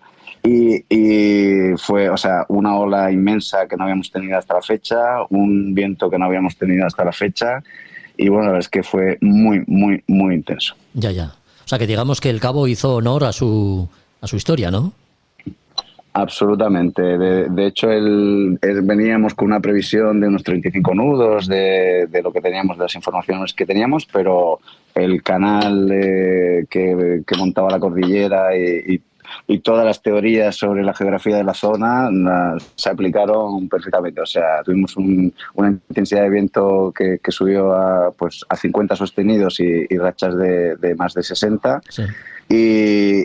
Y fue, o sea, una ola inmensa que no habíamos tenido hasta la fecha, un viento que no habíamos tenido hasta la fecha, y bueno, la verdad es que fue muy, muy, muy intenso. Ya. O sea, que digamos que el Cabo hizo honor a su historia, ¿no? Absolutamente. De hecho, veníamos con una previsión de unos 35 nudos de lo que teníamos, de las informaciones que teníamos, pero el canal que montaba la cordillera y todas las teorías sobre la geografía de la zona se aplicaron perfectamente. O sea, tuvimos una intensidad de viento que subió a 50 sostenidos y rachas de más de 60. Sí. Y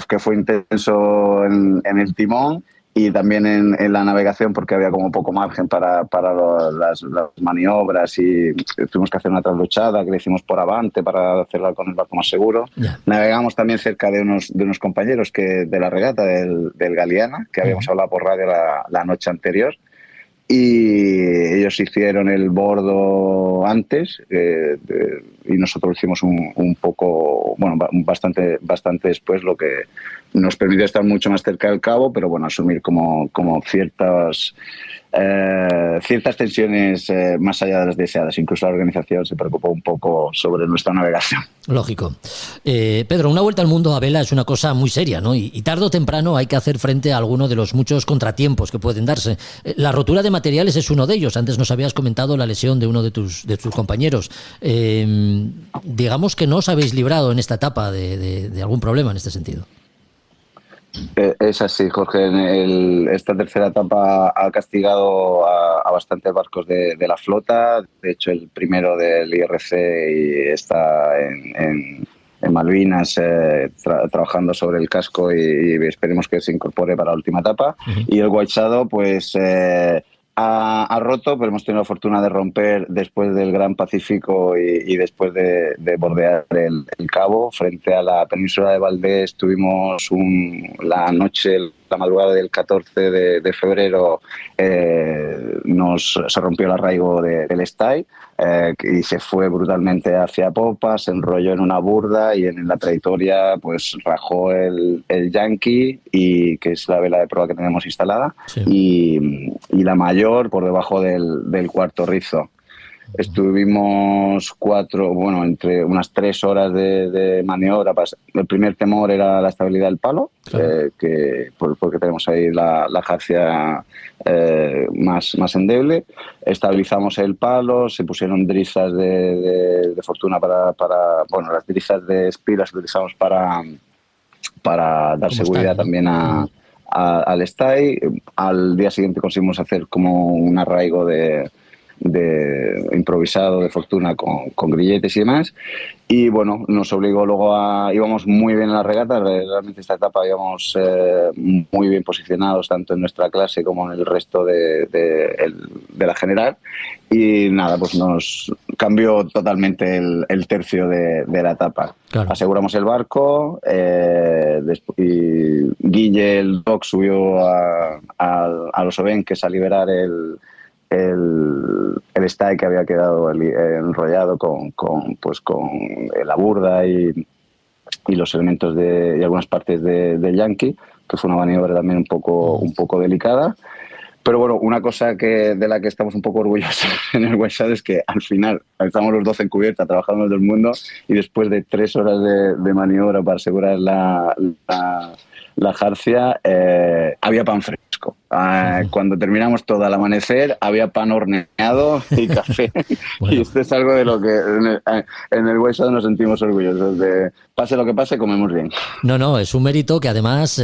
que fue intenso en el timón y también en la navegación, porque había como poco margen para las maniobras y tuvimos que hacer una trasluchada que le hicimos por avante para hacerla con el barco más seguro. Yeah. Navegamos también cerca de unos compañeros de la regata del Galeana, que habíamos hablado por radio la noche anterior, y ellos hicieron el bordo antes y nosotros lo hicimos un poco, bueno, bastante después, lo que nos permitió estar mucho más cerca del Cabo, pero bueno, asumir como ciertas tensiones más allá de las deseadas. Incluso la organización se preocupó un poco sobre nuestra navegación. Lógico. Pedro, una vuelta al mundo a vela es una cosa muy seria, ¿no? Y tarde o temprano hay que hacer frente a alguno de los muchos contratiempos que pueden darse. La rotura de materiales es uno de ellos. Antes nos habías comentado la lesión de uno de tus compañeros. Digamos que no os habéis librado en esta etapa de algún problema en este sentido. Es así, Jorge. Esta tercera etapa ha castigado a bastantes barcos de la flota. De hecho, el primero del IRC está en Malvinas trabajando sobre el casco y esperemos que se incorpore para la última etapa. Uh-huh. Y el White Shadow, pues ha roto, pero hemos tenido la fortuna de romper después del Gran Pacífico y después de bordear el Cabo. Frente a la península de Valdés tuvimos la madrugada del 14 de febrero se rompió el arraigo del Stay y se fue brutalmente hacia popa, se enrolló en una burda y en la trayectoria pues rajó el Yankee, que es la vela de proa que tenemos instalada, sí. y la mayor por debajo del cuarto rizo. Estuvimos entre unas 3 horas de maniobra. El primer temor era la estabilidad del palo, claro. Porque tenemos ahí la jarcia más endeble. Estabilizamos el palo, se pusieron drizas de fortuna para las drizas de Speed las utilizamos para dar seguridad también al Stay. Al día siguiente conseguimos hacer como un arraigo de improvisado de fortuna con grilletes y demás, y bueno, nos obligó luego íbamos muy bien en la regata. Realmente esta etapa íbamos muy bien posicionados tanto en nuestra clase como en el resto de la general, y nada, pues nos cambió totalmente el tercio de la etapa. Claro. Aseguramos el barco y Guille, el doc, subió a los Obenques a liberar el Stay que había quedado enrollado con la burda y los elementos y algunas partes del Yankee, que fue una maniobra también un poco delicada. Pero bueno, una cosa de la que estamos un poco orgullosos en el Wayside es que al final estamos los 12 en cubierta trabajando en todo el mundo y después de 3 horas de maniobra para asegurar la jarcia, había pan fresco. Cuando terminamos todo al amanecer, había pan horneado y café. Bueno. Y esto es algo de lo que en el Wayside nos sentimos orgullosos. De pase lo que pase, comemos bien. No, es un mérito que además,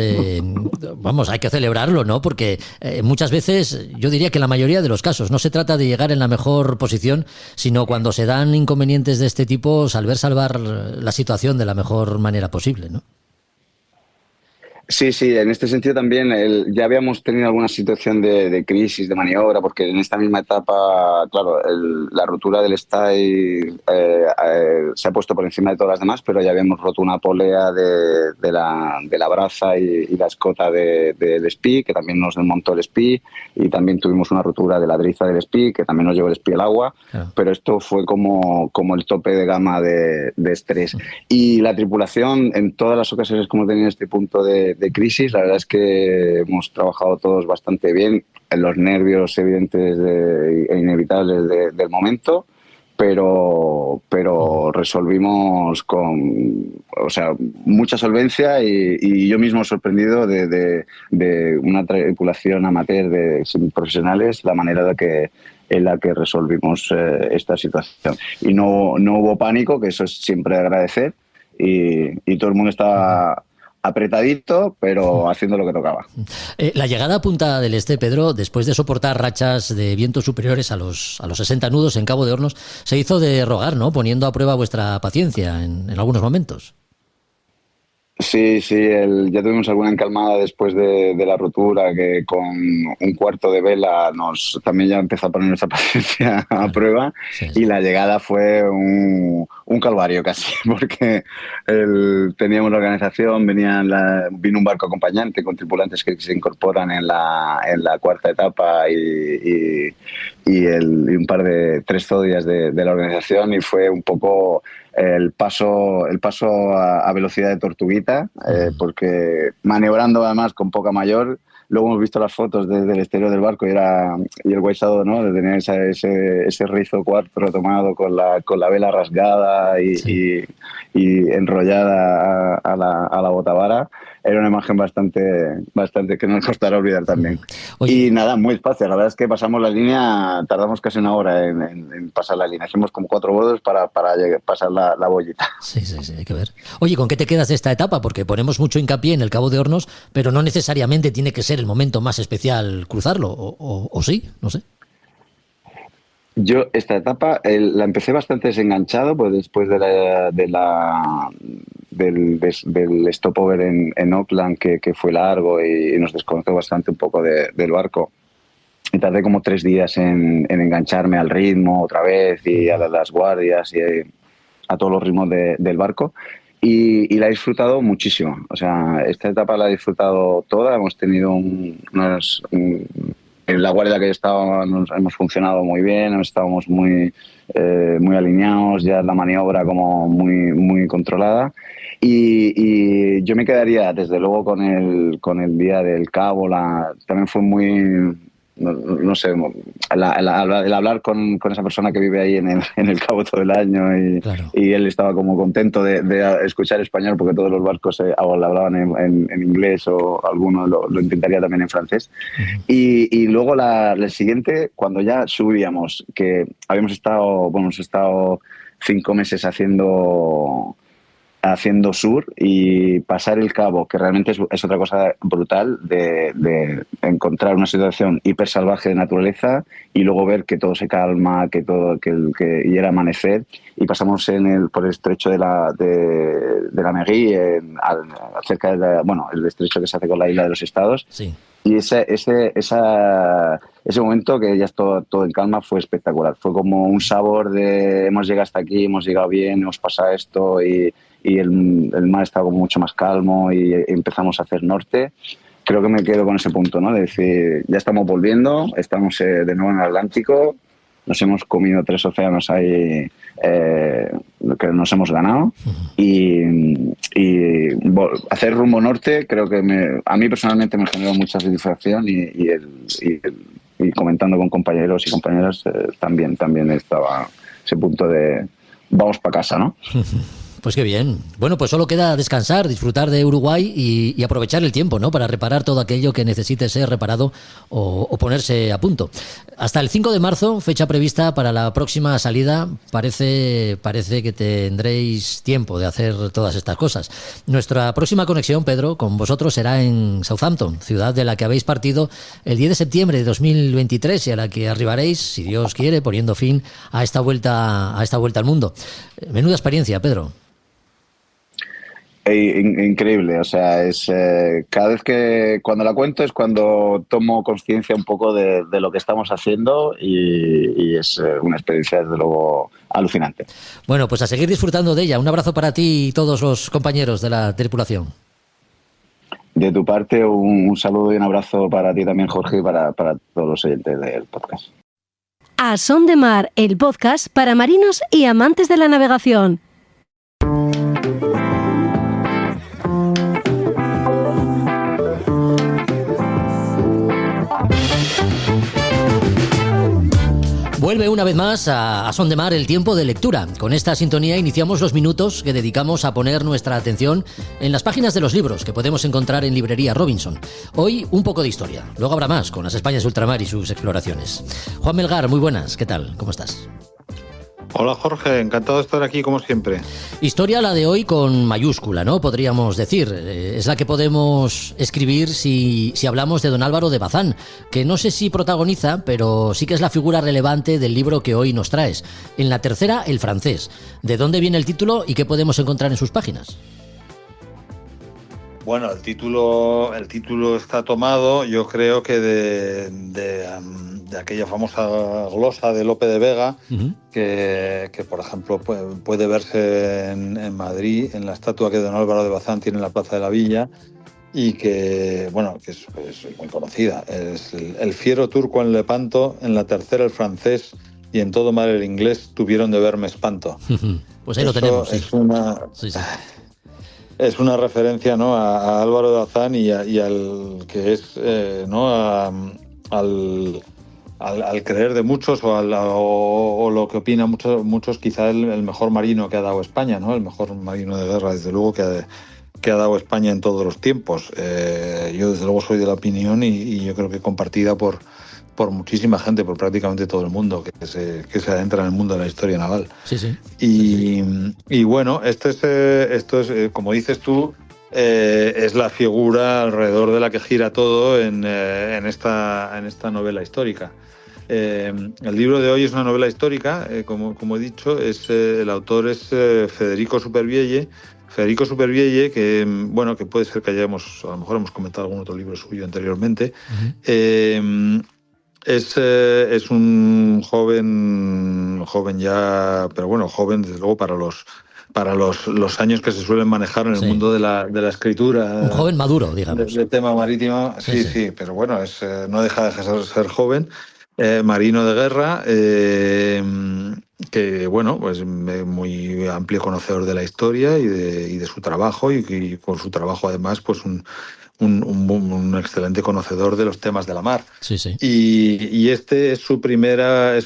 vamos, hay que celebrarlo, ¿no? Porque muchas veces, yo diría que en la mayoría de los casos, no se trata de llegar en la mejor posición, sino cuando se dan inconvenientes de este tipo, salvar la situación de la mejor manera posible, ¿no? Sí, en este sentido también ya habíamos tenido alguna situación de crisis, de maniobra, porque en esta misma etapa, claro, la rotura del stay se ha puesto por encima de todas las demás, pero ya habíamos roto una polea de la braza y la escota del espi, que también nos desmontó el espi, y también tuvimos una rotura de la driza del espi, que también nos llevó el espi al agua, pero esto fue como el tope de gama de estrés. Y la tripulación, en todas las ocasiones que hemos tenido este punto de crisis, la verdad es que hemos trabajado todos bastante bien, en los nervios evidentes e inevitables del momento, pero resolvimos con, o sea, mucha solvencia y yo mismo sorprendido de una tripulación amateur de profesionales, la manera en la que resolvimos esta situación. Y no hubo pánico, que eso es siempre de agradecer, y todo el mundo estaba apretadito, pero haciendo lo que tocaba. La llegada a Punta del Este, Pedro, después de soportar rachas de vientos superiores a los 60 nudos en Cabo de Hornos, se hizo de rogar, ¿no? Poniendo a prueba vuestra paciencia en algunos momentos. Sí, ya tuvimos alguna encalmada después de la rotura, que con un cuarto de vela también ya empezó a poner nuestra paciencia a prueba, sí. Y la llegada fue un calvario casi, porque teníamos la organización, vino un barco acompañante con tripulantes que se incorporan en la cuarta etapa y un par de 3 zodias de la organización, y fue un poco el paso a velocidad de tortuguita, porque maniobrando además con poca mayor. Luego hemos visto las fotos desde el exterior del barco y el Wayside, ¿no? De tener ese rizo 4 tomado con la vela rasgada y enrollada a la botavara. Era una imagen bastante que nos costará olvidar también. Oye. Y nada, muy fácil. La verdad es que pasamos la línea, tardamos casi una hora en pasar la línea. Hicimos como 4 bodos para pasar la bollita. Sí, hay que ver. Oye, ¿con qué te quedas de esta etapa? Porque ponemos mucho hincapié en el Cabo de Hornos, pero no necesariamente tiene que ser el momento más especial cruzarlo, o sí, no sé. Yo esta etapa la empecé bastante desenganchado, pues después del stopover en Auckland, que fue largo y nos desconectó bastante un poco del barco. Y tardé como 3 días en engancharme al ritmo otra vez y a las guardias y a todos los ritmos del barco. Y la he disfrutado muchísimo. O sea, esta etapa la he disfrutado toda. Hemos tenido en la guardia que hemos funcionado muy bien, estábamos muy alineados, ya la maniobra como muy, muy controlada. Y yo me quedaría, desde luego, con el día del Cabo. También fue muy... No sé, el hablar con esa persona que vive ahí en el Cabo todo el año claro. Y él estaba como contento de escuchar español, porque todos los barcos hablaban en inglés, o alguno lo intentaría también en francés. Uh-huh. Y luego el siguiente, cuando ya subíamos, que hemos estado 5 meses haciendo sur, y pasar el Cabo, que realmente es otra cosa brutal de encontrar una situación hiper salvaje de naturaleza y luego ver que todo se calma, y era amanecer, y pasamos por el estrecho de la Meguí, cerca el estrecho que se hace con la isla de los Estados. Sí. Y ese momento, que ya es todo en calma, fue espectacular. Fue como un sabor de hemos llegado hasta aquí, hemos llegado bien, hemos pasado esto, y el mar estaba como mucho más calmo, y empezamos a hacer norte. Creo que me quedo con ese punto, ¿no? De decir, ya estamos volviendo, estamos de nuevo en el Atlántico, nos hemos comido 3 océanos ahí que nos hemos ganado. Y hacer rumbo norte creo que a mí personalmente me generó mucha satisfacción y comentando con compañeros y compañeras también estaba ese punto de vamos para casa, ¿no? Pues qué bien. Bueno, pues solo queda descansar, disfrutar de Uruguay y aprovechar el tiempo, ¿no? Para reparar todo aquello que necesite ser reparado o ponerse a punto. Hasta el 5 de marzo, fecha prevista para la próxima salida, parece que tendréis tiempo de hacer todas estas cosas. Nuestra próxima conexión, Pedro, con vosotros será en Southampton, ciudad de la que habéis partido el 10 de septiembre de 2023 y a la que arribaréis, si Dios quiere, poniendo fin a esta vuelta al mundo. Menuda experiencia, Pedro. Increíble, o sea, es cada vez que cuando la cuento es cuando tomo conciencia un poco de lo que estamos haciendo y es una experiencia desde luego alucinante. Bueno, pues a seguir disfrutando de ella. Un abrazo para ti y todos los compañeros de la tripulación. De tu parte, un saludo y un abrazo para ti también, Jorge, y para todos los oyentes del podcast. A Son de Mar, el podcast para marinos y amantes de la navegación. Vuelve una vez más a Son de Mar el tiempo de lectura. Con esta sintonía iniciamos los minutos que dedicamos a poner nuestra atención en las páginas de los libros que podemos encontrar en Librería Robinson. Hoy un poco de historia, luego habrá más con las Españas de ultramar y sus exploraciones. Juan Melgar, muy buenas, ¿qué tal? ¿Cómo estás? Hola Jorge, encantado de estar aquí como siempre. Historia la de hoy con mayúscula, ¿no? Podríamos decir. Es la que podemos escribir si hablamos de don Álvaro de Bazán, que no sé si protagoniza, pero sí que es la figura relevante del libro que hoy nos traes. En la tercera, el francés. ¿De dónde viene el título y qué podemos encontrar en sus páginas? Bueno, el título está tomado, yo creo que de aquella famosa glosa de Lope de Vega, que por ejemplo puede verse en Madrid, en la estatua que don Álvaro de Bazán tiene en la Plaza de la Villa, y que, bueno, que es muy conocida. Es el fiero turco en Lepanto, en la tercera el francés, y en todo mar el inglés tuvieron de verme espanto. Pues ahí lo tenemos. Sí. Es una referencia, ¿no?, a Álvaro de Bazán y al que es, ¿no?, al creer de muchos o lo que opinan muchos quizá el mejor marino que ha dado España, ¿no?, el mejor marino de guerra, desde luego, que ha dado España en todos los tiempos. Yo desde luego soy de la opinión y yo creo que compartida por muchísima gente, por prácticamente todo el mundo que se adentra en el mundo de la historia naval. Sí, sí. Y bueno, esto es como dices tú, es la figura alrededor de la que gira todo en esta novela histórica. El libro de hoy es una novela histórica, como he dicho, el autor es Federico Supervielle. Federico Supervielle, que bueno, que puede ser que a lo mejor hemos comentado algún otro libro suyo anteriormente. Es un joven ya, pero bueno, joven desde luego para los años que se suelen manejar en el mundo de la escritura. Un joven maduro, digamos. De tema marítimo, sí, pero bueno, no deja de ser joven, marino de guerra, que bueno, pues muy amplio conocedor de la historia y de su trabajo, y con su trabajo además, pues un excelente conocedor de los temas de la mar. Sí, sí. Y eso es su primera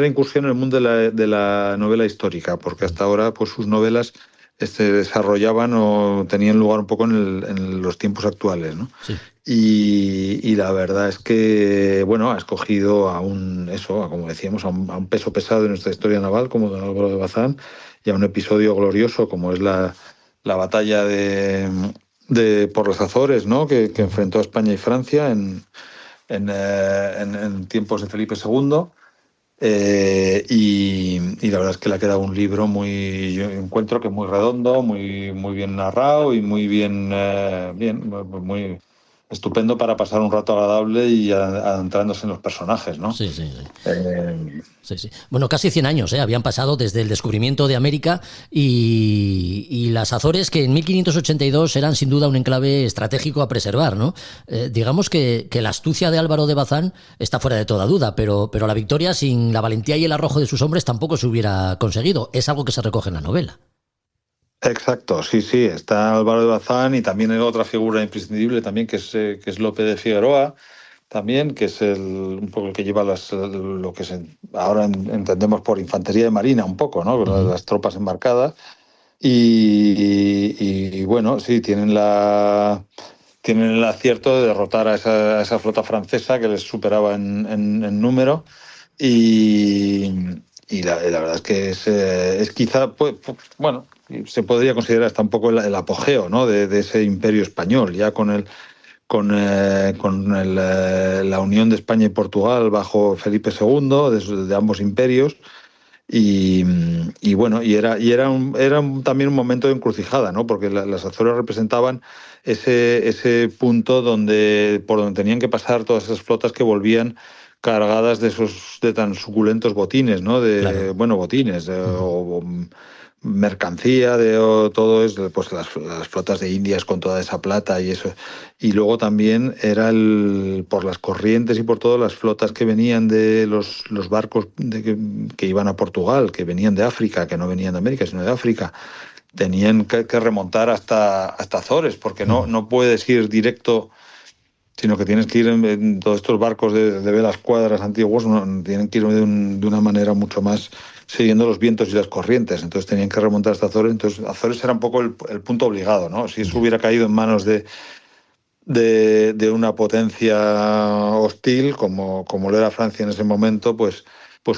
incursión en el mundo de la novela histórica, porque hasta ahora pues sus novelas se desarrollaban o tenían lugar un poco en los tiempos actuales, ¿no? Sí. Y la verdad es que, bueno, ha escogido como decíamos, a un peso pesado en nuestra historia naval, como don Álvaro de Bazán, y a un episodio glorioso como es la batalla por los Azores, ¿no?, que enfrentó a España y Francia en tiempos de Felipe II. Y la verdad es que le ha quedado un libro yo encuentro que muy redondo, muy bien narrado y muy bien, muy estupendo para pasar un rato agradable y adentrándose en los personajes, ¿no? Sí. Sí. Bueno, casi 100 años habían pasado desde el descubrimiento de América y las Azores, que en 1582 eran sin duda un enclave estratégico a preservar, ¿no? Digamos que la astucia de Álvaro de Bazán está fuera de toda duda, pero la victoria sin la valentía y el arrojo de sus hombres tampoco se hubiera conseguido. Es algo que se recoge en la novela. Exacto, sí, está Álvaro de Bazán y también hay otra figura imprescindible también que es Lope de Figueroa, también, que es un poco el que lleva lo que ahora entendemos por infantería de marina un poco, ¿no? Las tropas embarcadas y bueno, sí, tienen el acierto de derrotar a esa flota francesa que les superaba en número y la verdad es que es quizá, pues, bueno, se podría considerar hasta un poco el apogeo, ¿no? de ese imperio español, ya con la unión de España y Portugal bajo Felipe II, de ambos imperios, y bueno, y era también un momento de encrucijada, ¿no? Porque las Azores representaban ese punto por donde tenían que pasar todas esas flotas que volvían cargadas de tan suculentos botines, ¿no? Claro. Bueno, botines o mercancía, todo es pues las flotas de Indias con toda esa plata y eso. Y luego también era por las corrientes y por todas las flotas que venían de los barcos que iban a Portugal, que venían de África, que no venían de América, sino de África. Tenían que remontar hasta Azores, porque no puedes ir directo, sino que tienes que ir en todos estos barcos de velas cuadras antiguos, tienen que ir de una manera mucho más siguiendo los vientos y las corrientes. Entonces tenían que remontar hasta Azores. Entonces Azores era un poco el punto obligado, ¿no? Si eso hubiera caído en manos de una potencia hostil, como lo era Francia en ese momento, pues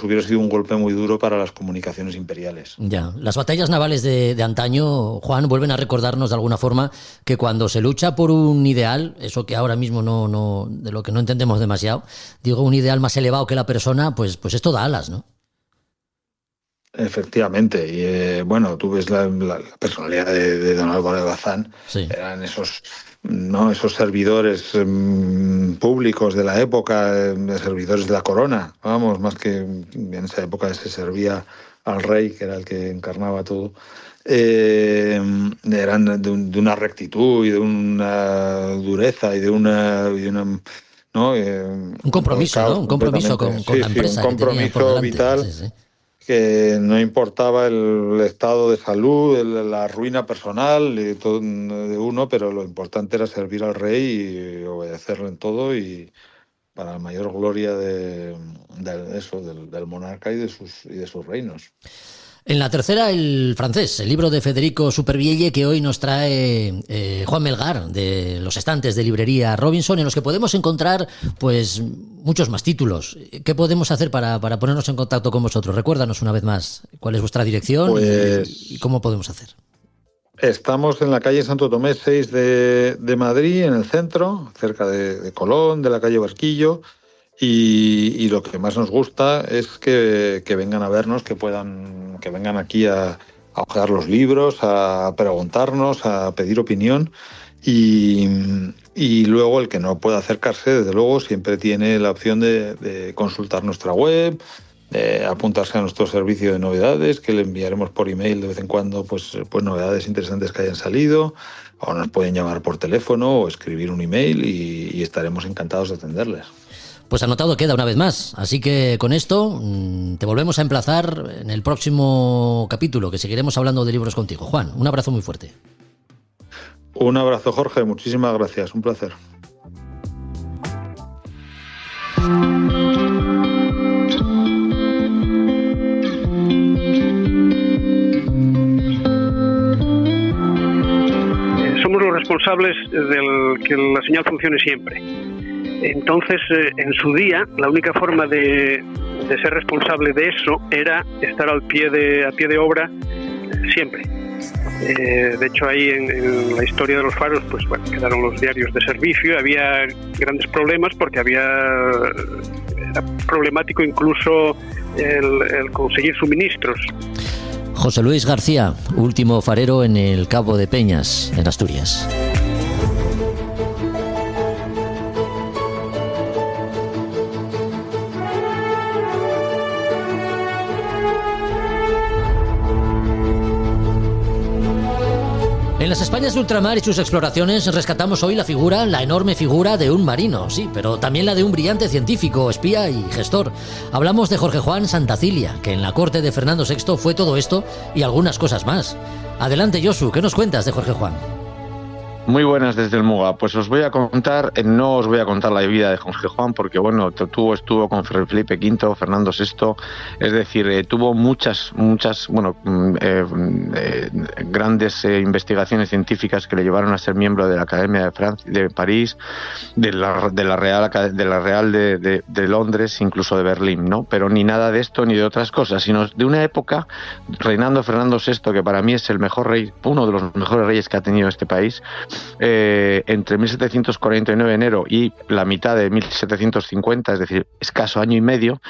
hubiera sido un golpe muy duro para las comunicaciones imperiales. Ya, las batallas navales de antaño, Juan, vuelven a recordarnos de alguna forma que cuando se lucha por un ideal, eso que ahora mismo no de lo que no entendemos demasiado, digo, un ideal más elevado que la persona, pues esto da alas, ¿no? Efectivamente, y bueno, tú ves la personalidad de don Álvaro de Bazán, Sí. eran esos servidores públicos de la época, servidores de la corona, vamos, más que en esa época se servía al rey, que era el que encarnaba todo. Eran de una rectitud y de una dureza y de una ¿no? Un compromiso, ¿no? Un compromiso con la empresa. Un compromiso vital. Sí. Que no importaba el estado de salud, la ruina personal de uno, pero lo importante era servir al rey y obedecerlo en todo, y para la mayor gloria del monarca y de sus reinos. En la tercera, el francés, el libro de Federico Supervielle, que hoy nos trae Juan Melgar, de los estantes de librería Robinson, en los que podemos encontrar pues muchos más títulos. ¿Qué podemos hacer para ponernos en contacto con vosotros? Recuérdanos una vez más cuál es vuestra dirección y cómo podemos hacer. Estamos en la calle Santo Tomé 6 de Madrid, en el centro, cerca de Colón, de la calle Barquillo. Y lo que más nos gusta es que vengan a vernos, que vengan aquí a ojear los libros, a preguntarnos, a pedir opinión, y luego el que no pueda acercarse, desde luego, siempre tiene la opción de consultar nuestra web, de apuntarse a nuestro servicio de novedades, que le enviaremos por email de vez en cuando pues novedades interesantes que hayan salido, o nos pueden llamar por teléfono o escribir un email y estaremos encantados de atenderles. Pues anotado queda una vez más, así que con esto te volvemos a emplazar en el próximo capítulo, que seguiremos hablando de libros contigo. Juan, un abrazo muy fuerte. Un abrazo, Jorge, muchísimas gracias, un placer. Somos los responsables de que la señal funcione siempre. Entonces, en su día, la única forma de ser responsable de eso era estar a pie de obra siempre. De hecho, ahí en la historia de los faros, pues bueno, quedaron los diarios de servicio. Había grandes problemas porque era problemático incluso el conseguir suministros. José Luis García, último farero en el Cabo de Peñas, en Asturias. En las Españas de ultramar y sus exploraciones rescatamos hoy la enorme figura de un marino, sí, pero también la de un brillante científico, espía y gestor. Hablamos de Jorge Juan Santacilia, que en la corte de Fernando VI fue todo esto y algunas cosas más. Adelante, Josu, ¿qué nos cuentas de Jorge Juan? Muy buenas desde el Muga. Pues os voy a contar, no os voy a contar la vida de Jorge Juan porque, bueno, estuvo con Felipe V, Fernando VI, es decir, tuvo muchas, grandes investigaciones científicas que le llevaron a ser miembro de la Academia de París, de la Real de Londres, incluso de Berlín, ¿no? Pero ni nada de esto ni de otras cosas, sino de una época, reinando Fernando VI, que para mí es el mejor rey, uno de los mejores reyes que ha tenido este país, entre 1749 de enero y la mitad de 1750, es decir, escaso año y medio,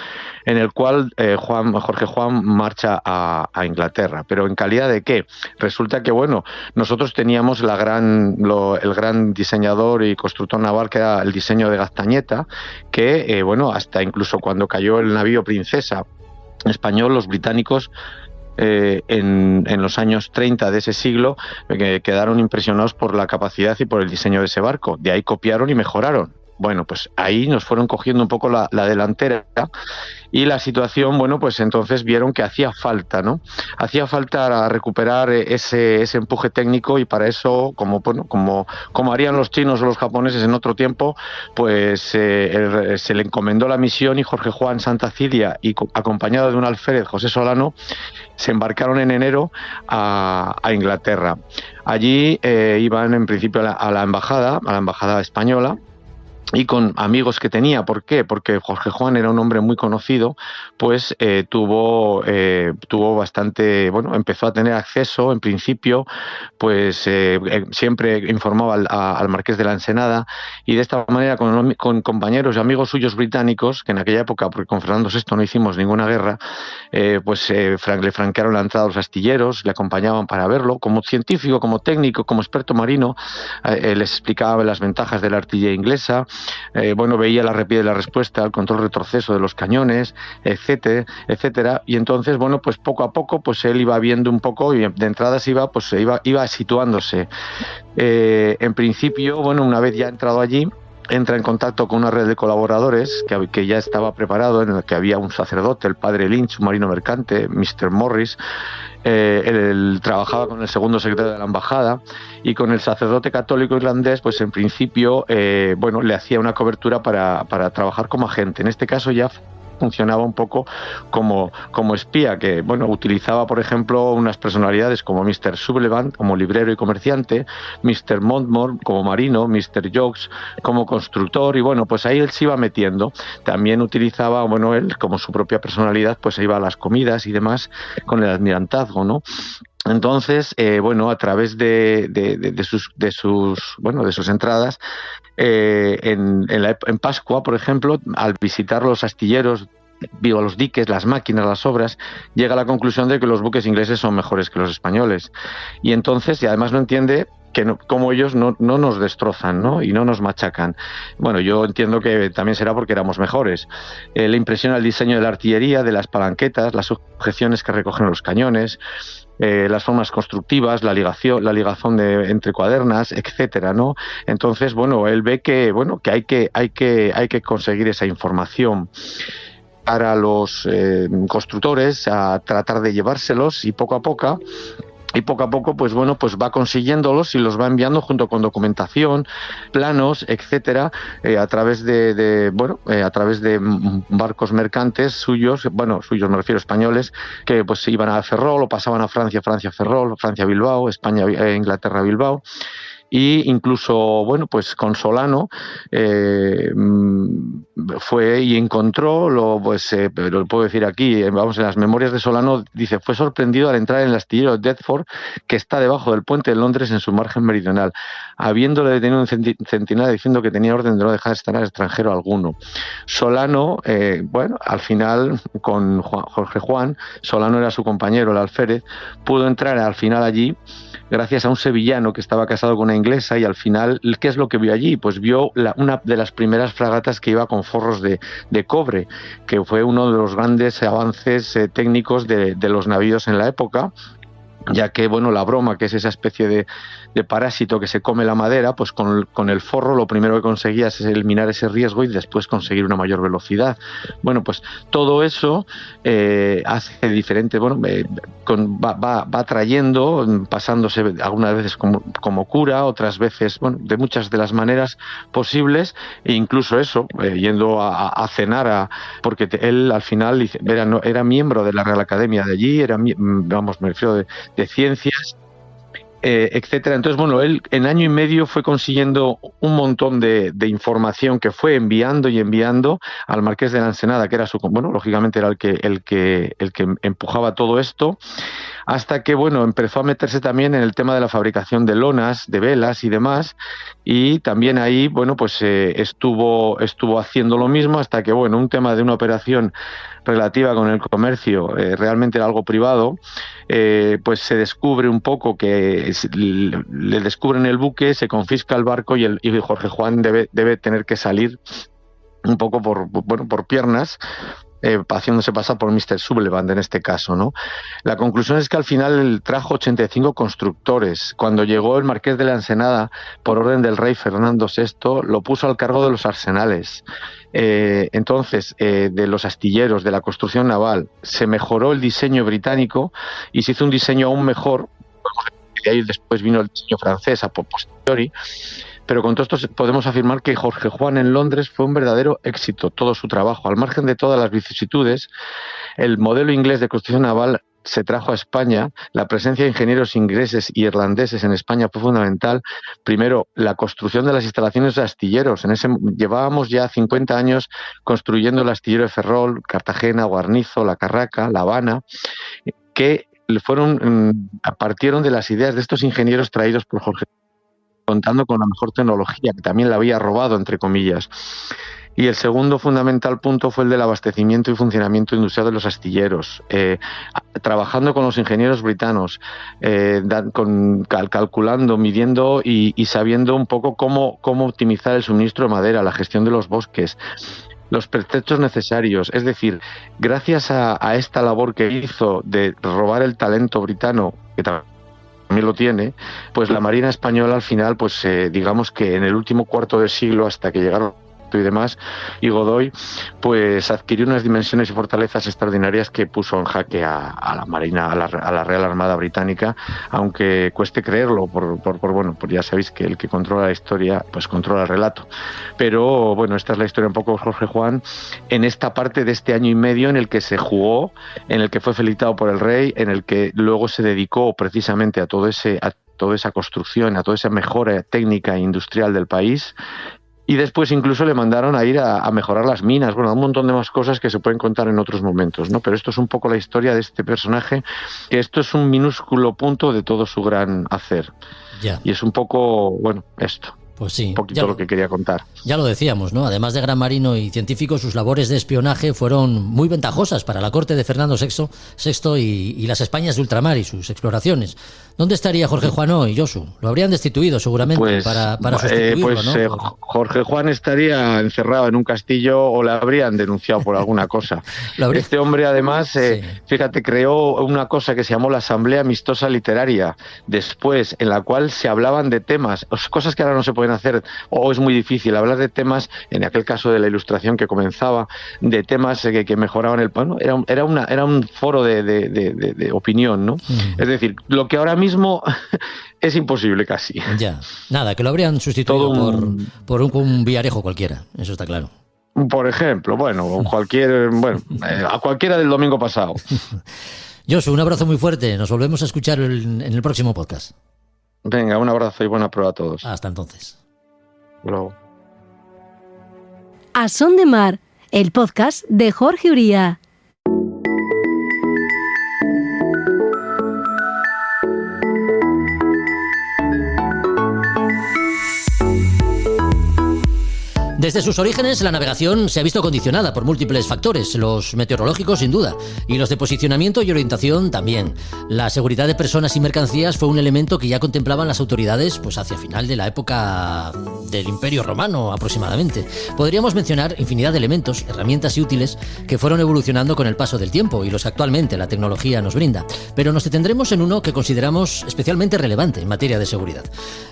en el cual Jorge Juan marcha a Inglaterra. ¿Pero en calidad de qué? Resulta que, bueno, nosotros teníamos el gran diseñador y constructor naval, que era el diseño de Gaztañeta, que, hasta incluso cuando cayó el navío Princesa español, los británicos en los años 30 de ese siglo quedaron impresionados por la capacidad y por el diseño de ese barco. De ahí copiaron y mejoraron. Bueno, pues ahí nos fueron cogiendo un poco la delantera y la situación, bueno, pues entonces vieron que hacía falta, ¿no? Hacía falta recuperar ese empuje técnico y para eso, como harían los chinos o los japoneses en otro tiempo, pues se le encomendó la misión y Jorge Juan Santacilia, y acompañado de un alférez, José Solano, se embarcaron en enero a Inglaterra. Allí iban en principio a la embajada española, y con amigos que tenía. ¿Por qué? Porque Jorge Juan era un hombre muy conocido, pues tuvo bastante, empezó a tener acceso, en principio, pues siempre informaba al Marqués de la Ensenada, y de esta manera con compañeros y amigos suyos británicos, que en aquella época, porque con Fernando VI no hicimos ninguna guerra, le franquearon la entrada a los astilleros, le acompañaban para verlo, como científico, como técnico, como experto marino, les explicaba las ventajas de la artillería inglesa, veía la repie de la respuesta, el control retroceso de los cañones, etcétera, y entonces, pues poco a poco, pues él iba viendo un poco y de entradas iba situándose. En principio, una vez ya entrado allí, entra en contacto con una red de colaboradores que ya estaba preparado, en el que había un sacerdote, el padre Lynch, un marino mercante, Mr. Morris. Él trabajaba con el segundo secretario de la embajada, y con el sacerdote católico irlandés, pues en principio le hacía una cobertura para trabajar como agente. En este caso ya funcionaba un poco como espía, que utilizaba, por ejemplo, unas personalidades como Mr. Sullivan como librero y comerciante, Mr. Montmore como marino, Mr. Jokes como constructor, y pues ahí él se iba metiendo. También utilizaba, él como su propia personalidad, pues iba a las comidas y demás con el almirantazgo, ¿no? Entonces, a través de sus entradas, en Pascua, por ejemplo, al visitar los astilleros, los diques, las máquinas, las obras, llega a la conclusión de que los buques ingleses son mejores que los españoles. Y entonces, y además no entiende cómo ellos no nos destrozan, ¿no? Y no nos machacan. Yo entiendo que también será porque éramos mejores. Le impresiona el diseño de la artillería, de las palanquetas, las sujeciones que recogen los cañones, las formas constructivas, la ligazón entre cuadernas, etcétera, ¿no? Entonces, él ve que hay que conseguir esa información para los constructores, a tratar de llevárselos, y poco a poco, pues va consiguiéndolos y los va enviando junto con documentación, planos, etcétera, a través de barcos mercantes suyos me refiero, españoles, que pues iban a Ferrol o pasaban a Francia Ferrol, Francia Bilbao, España Inglaterra Bilbao. Y incluso, pues con Solano fue y encontró, lo puedo decir aquí, en las memorias de Solano, dice: fue sorprendido al entrar en el astillero de Deptford, que está debajo del puente de Londres en su margen meridional, habiéndole detenido un centinela diciendo que tenía orden de no dejar estar al extranjero alguno. Solano, al final, con Jorge Juan, Solano era su compañero, el alférez, pudo entrar al final allí, gracias a un sevillano que estaba casado con una inglesa, y al final, ¿qué es lo que vio allí? Pues vio una de las primeras fragatas que iba con forros de cobre, que fue uno de los grandes avances técnicos de los navíos en la época, ya que bueno, la broma, que es esa especie de parásito que se come la madera, pues con el forro lo primero que conseguías es eliminar ese riesgo y después conseguir una mayor velocidad. Bueno, pues todo eso hace diferente, bueno, va trayendo, pasándose algunas veces como cura, otras veces, bueno, de muchas de las maneras posibles, e incluso eso, yendo a cenar, porque él al final era miembro de la Real Academia de allí, vamos, me refiero de ciencias, etcétera. Entonces, bueno, él en año y medio fue consiguiendo un montón de información que fue enviando y enviando al Marqués de la Ensenada, que era lógicamente era el que empujaba todo esto, hasta que, bueno, empezó a meterse también en el tema de la fabricación de lonas, de velas y demás, y también ahí, bueno, pues estuvo haciendo lo mismo hasta que, bueno, un tema de una operación relativa con el comercio, realmente era algo privado, pues se descubre un poco que le descubren el buque, se confisca el barco y Jorge Juan debe tener que salir un poco por piernas, haciéndose pasar por Mr. Sullivan en este caso, ¿no? La conclusión es que al final él trajo 85 constructores. Cuando llegó el Marqués de la Ensenada, por orden del rey Fernando VI, lo puso al cargo de los arsenales. Entonces, de los astilleros, de la construcción naval, se mejoró el diseño británico y se hizo un diseño aún mejor. De ahí después vino el diseño francés a posteriori. Pero con todo esto podemos afirmar que Jorge Juan en Londres fue un verdadero éxito, todo su trabajo. Al margen de todas las vicisitudes, el modelo inglés de construcción naval se trajo a España. La presencia de ingenieros ingleses y irlandeses en España fue fundamental. Primero, la construcción de las instalaciones de astilleros. Llevábamos ya 50 años construyendo el astillero de Ferrol, Cartagena, Guarnizo, La Carraca, La Habana, que partieron de las ideas de estos ingenieros traídos por Jorge, contando con la mejor tecnología, que también la había robado, entre comillas. Y el segundo fundamental punto fue el del abastecimiento y funcionamiento industrial de los astilleros, trabajando con los ingenieros britanos, calculando, midiendo y sabiendo un poco cómo optimizar el suministro de madera, la gestión de los bosques, los pertrechos necesarios. Es decir, gracias a esta labor que hizo de robar el talento britano, que también lo tiene, pues la Marina Española al final, pues digamos que en el último cuarto de siglo, hasta que llegaron y demás, y Godoy, pues adquirió unas dimensiones y fortalezas extraordinarias que puso en jaque a la Marina, a la Real Armada Británica, aunque cueste creerlo, bueno, pues ya sabéis que el que controla la historia, pues controla el relato. Pero bueno, esta es la historia un poco de Jorge Juan en esta parte de este año y medio en el que se jugó, en el que fue felicitado por el rey, en el que luego se dedicó precisamente a toda esa construcción, a toda esa mejora técnica e industrial del país. Y después incluso le mandaron a ir a mejorar las minas, bueno, un montón de más cosas que se pueden contar en otros momentos, ¿no? Pero esto es un poco la historia de este personaje, que esto es un minúsculo punto de todo su gran hacer. Ya. Y es un poco, bueno, esto. Pues sí, un poquito lo que quería contar. Ya lo decíamos, ¿no? Además de gran marino y científico, sus labores de espionaje fueron muy ventajosas para la corte de Fernando VI y las Españas de ultramar y sus exploraciones. ¿Dónde estaría Jorge Juan hoy, Josu? Lo habrían destituido seguramente para sustituirlo, ¿no? Jorge Juan estaría encerrado en un castillo o le habrían denunciado por alguna cosa. Este hombre, además, sí, fíjate, creó una cosa que se llamó la Asamblea Amistosa Literaria, después, en la cual se hablaban de temas, cosas que ahora no se pueden hacer, o es muy difícil hablar de temas, en aquel caso de la Ilustración que comenzaba, de temas que mejoraban el... Bueno, era un foro de opinión, ¿no? Es decir, lo que ahora mismo es imposible casi. Ya, nada, que lo habrían sustituido por un Villarejo cualquiera, eso está claro. Por ejemplo, bueno, a cualquiera del domingo pasado. Josu, un abrazo muy fuerte, nos volvemos a escuchar en el próximo podcast. Venga, un abrazo y buena prueba a todos. Hasta entonces. Luego. A Son de Mar, el podcast de Jorge Uría. Desde sus orígenes, la navegación se ha visto condicionada por múltiples factores, los meteorológicos sin duda, y los de posicionamiento y orientación también. La seguridad de personas y mercancías fue un elemento que ya contemplaban las autoridades pues hacia final de la época del Imperio Romano aproximadamente. Podríamos mencionar infinidad de elementos, herramientas y útiles que fueron evolucionando con el paso del tiempo y los que actualmente la tecnología nos brinda, pero nos detendremos en uno que consideramos especialmente relevante en materia de seguridad.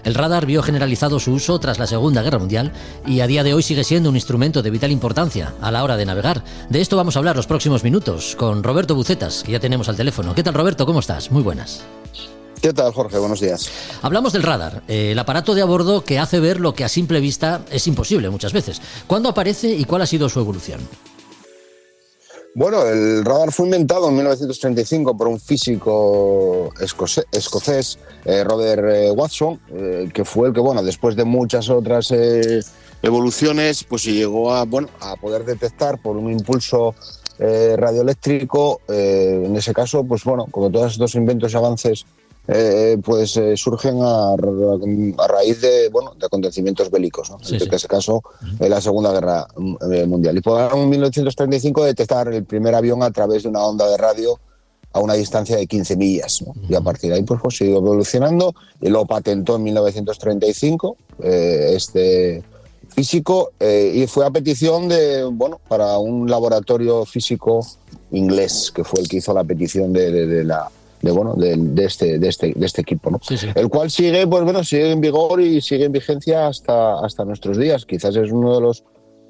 El radar vio generalizado su uso tras la Segunda Guerra Mundial y a día de hoy sigue siendo un instrumento de vital importancia a la hora de navegar. De esto vamos a hablar los próximos minutos con Roberto Bucetas, que ya tenemos al teléfono. ¿Qué tal, Roberto? ¿Cómo estás? Muy buenas. ¿Qué tal, Jorge? Buenos días. Hablamos del radar, el aparato de a bordo que hace ver lo que a simple vista es imposible muchas veces. ¿Cuándo aparece y cuál ha sido su evolución? Bueno, el radar fue inventado en 1935 por un físico escocés, Robert Watson, que fue el que, bueno, después de muchas otras evoluciones, pues se llegó a poder detectar por un impulso radioeléctrico. En ese caso, pues bueno, como todos estos inventos y avances surgen a raíz de acontecimientos bélicos, ¿no? Sí, en sí. este caso la Segunda Guerra Mundial, y pudieron en 1935 detectar el primer avión a través de una onda de radio a una distancia de 15 millas, ¿no? Y a partir de ahí pues se ha ido evolucionando y lo patentó en 1935 este físico, y fue a petición para un laboratorio físico inglés, que fue el que hizo la petición de este equipo, ¿no? Sí, sí. El cual sigue en vigor y sigue en vigencia hasta nuestros días. Quizás es uno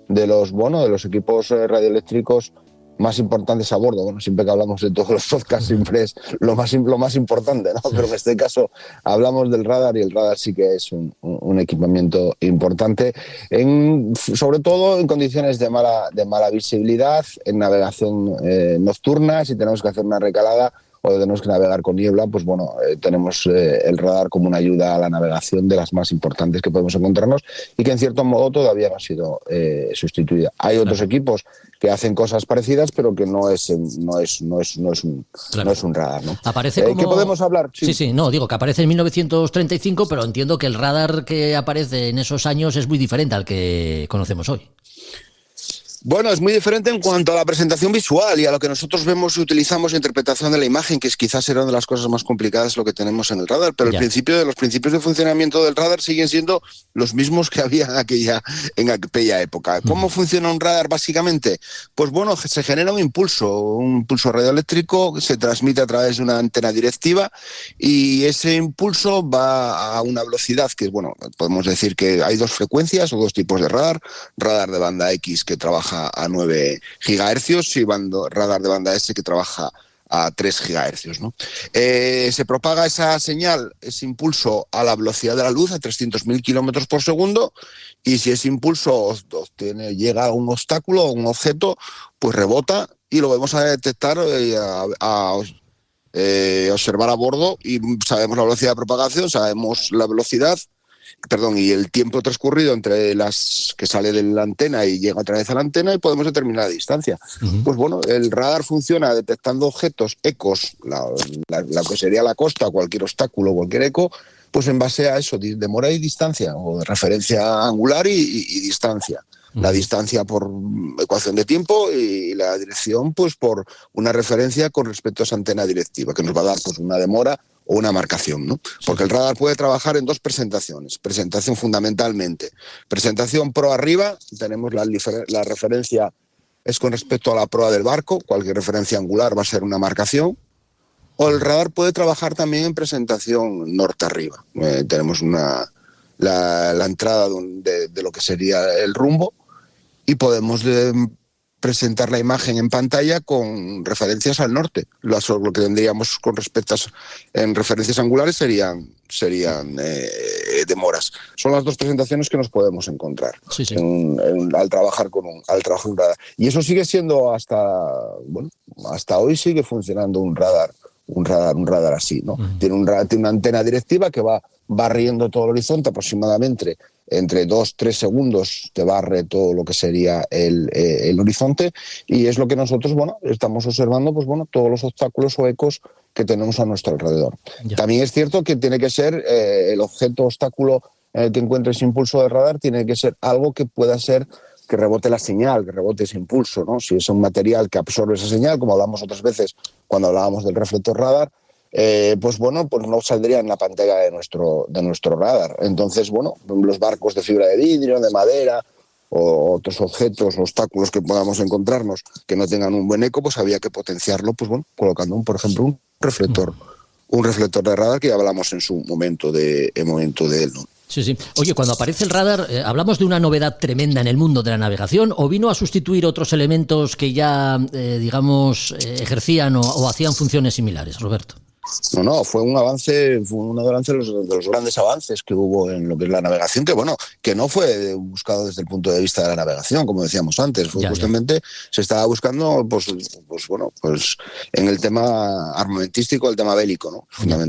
de los equipos radioeléctricos más importantes a bordo. Bueno, siempre que hablamos de todos los podcasts siempre es lo más importante, ¿no? Pero en este caso hablamos del radar, y el radar sí que es un equipamiento importante, sobre todo en condiciones de mala visibilidad, en navegación nocturna. Si tenemos que hacer una recalada o tenemos que navegar con niebla, pues tenemos el radar como una ayuda a la navegación de las más importantes que podemos encontrarnos, y que en cierto modo todavía no ha sido sustituida. Hay otros equipos que hacen cosas parecidas, pero que no es un radar, ¿no? Aparece como... ¿Qué podemos hablar? Sí, no, digo que aparece en 1935, pero entiendo que el radar que aparece en esos años es muy diferente al que conocemos hoy. Bueno, es muy diferente en cuanto a la presentación visual y a lo que nosotros vemos y utilizamos en interpretación de la imagen, que es quizás una de las cosas más complicadas lo que tenemos en el radar, pero los principios de funcionamiento del radar siguen siendo los mismos que había en aquella época. ¿Cómo funciona un radar básicamente? Pues bueno, se genera un impulso radioeléctrico que se transmite a través de una antena directiva, y ese impulso va a una velocidad que, podemos decir que hay dos frecuencias o dos tipos de radar de banda X que trabaja a 9 gigahercios y radar de banda S que trabaja a 3 gigahercios, ¿no? Se propaga esa señal, ese impulso, a la velocidad de la luz, a 300.000 kilómetros por segundo, y si ese impulso llega a un obstáculo, a un objeto, pues rebota y lo vamos a detectar, a observar a bordo, y sabemos la velocidad de propagación, sabemos la velocidad, y el tiempo transcurrido entre las que sale de la antena y llega otra vez a la antena, y podemos determinar la distancia. Pues el radar funciona detectando objetos, ecos, la que sería la costa, cualquier obstáculo, cualquier eco, pues en base a eso, demora y distancia, o de referencia angular y distancia. La distancia por ecuación de tiempo, y la dirección pues por una referencia con respecto a esa antena directiva, que nos va a dar pues una demora o una marcación, ¿no? Porque el radar puede trabajar en dos presentaciones. Presentación fundamentalmente. Presentación proa arriba, tenemos la referencia es con respecto a la proa del barco, cualquier referencia angular va a ser una marcación. O el radar puede trabajar también en presentación norte arriba. Tenemos la entrada de lo que sería el rumbo, y podemos presentar la imagen en pantalla con referencias al norte. Lo que tendríamos con respecto en referencias angulares serían demoras. Son las dos presentaciones que nos podemos encontrar al trabajar con un radar. Y eso sigue siendo hasta hoy sigue funcionando un radar así, ¿no? Tiene una antena directiva que va barriendo todo el horizonte aproximadamente entre 2-3 segundos, te barre todo lo que sería el horizonte, y es lo que nosotros estamos observando todos los obstáculos o ecos que tenemos a nuestro alrededor. También es cierto que tiene que ser el objeto obstáculo en el que encuentre ese impulso de radar, tiene que ser algo que pueda ser que rebote la señal, que rebote ese impulso, ¿no? Si es un material que absorbe esa señal, como hablamos otras veces cuando hablábamos del reflector radar, pues bueno, pues no saldría en la pantalla de nuestro radar. Entonces, bueno, los barcos de fibra de vidrio, de madera o otros objetos, obstáculos que podamos encontrarnos que no tengan un buen eco, pues había que potenciarlo, pues bueno, colocando, por ejemplo, un reflector de radar, que ya hablamos en su momento de él, ¿no? Sí, sí. Oye, cuando aparece el radar, ¿hablamos de una novedad tremenda en el mundo de la navegación o vino a sustituir otros elementos que ya, digamos, ejercían o hacían funciones similares, Roberto? No, fue un avance de los grandes avances que hubo en lo que es la navegación, que bueno, que no fue buscado desde el punto de vista de la navegación, como decíamos antes, fue justamente se estaba buscando, pues en el tema armamentístico, el tema bélico, ¿no?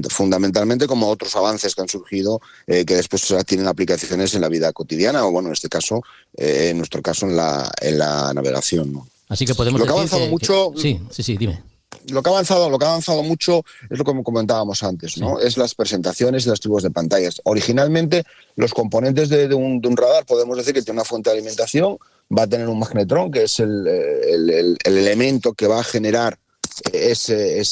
Fundamentalmente, como otros avances que han surgido, que después tienen aplicaciones en la vida cotidiana, o bueno, en este caso, en nuestro caso, en la navegación, ¿no? Así que podemos decir que ha avanzado mucho. Sí, dime. Lo que ha avanzado mucho es lo que comentábamos antes, ¿no? Es las presentaciones y los tipos de pantallas. Originalmente, los componentes de un radar, podemos decir que tiene una fuente de alimentación, va a tener un magnetrón, que es el elemento que va a generar ese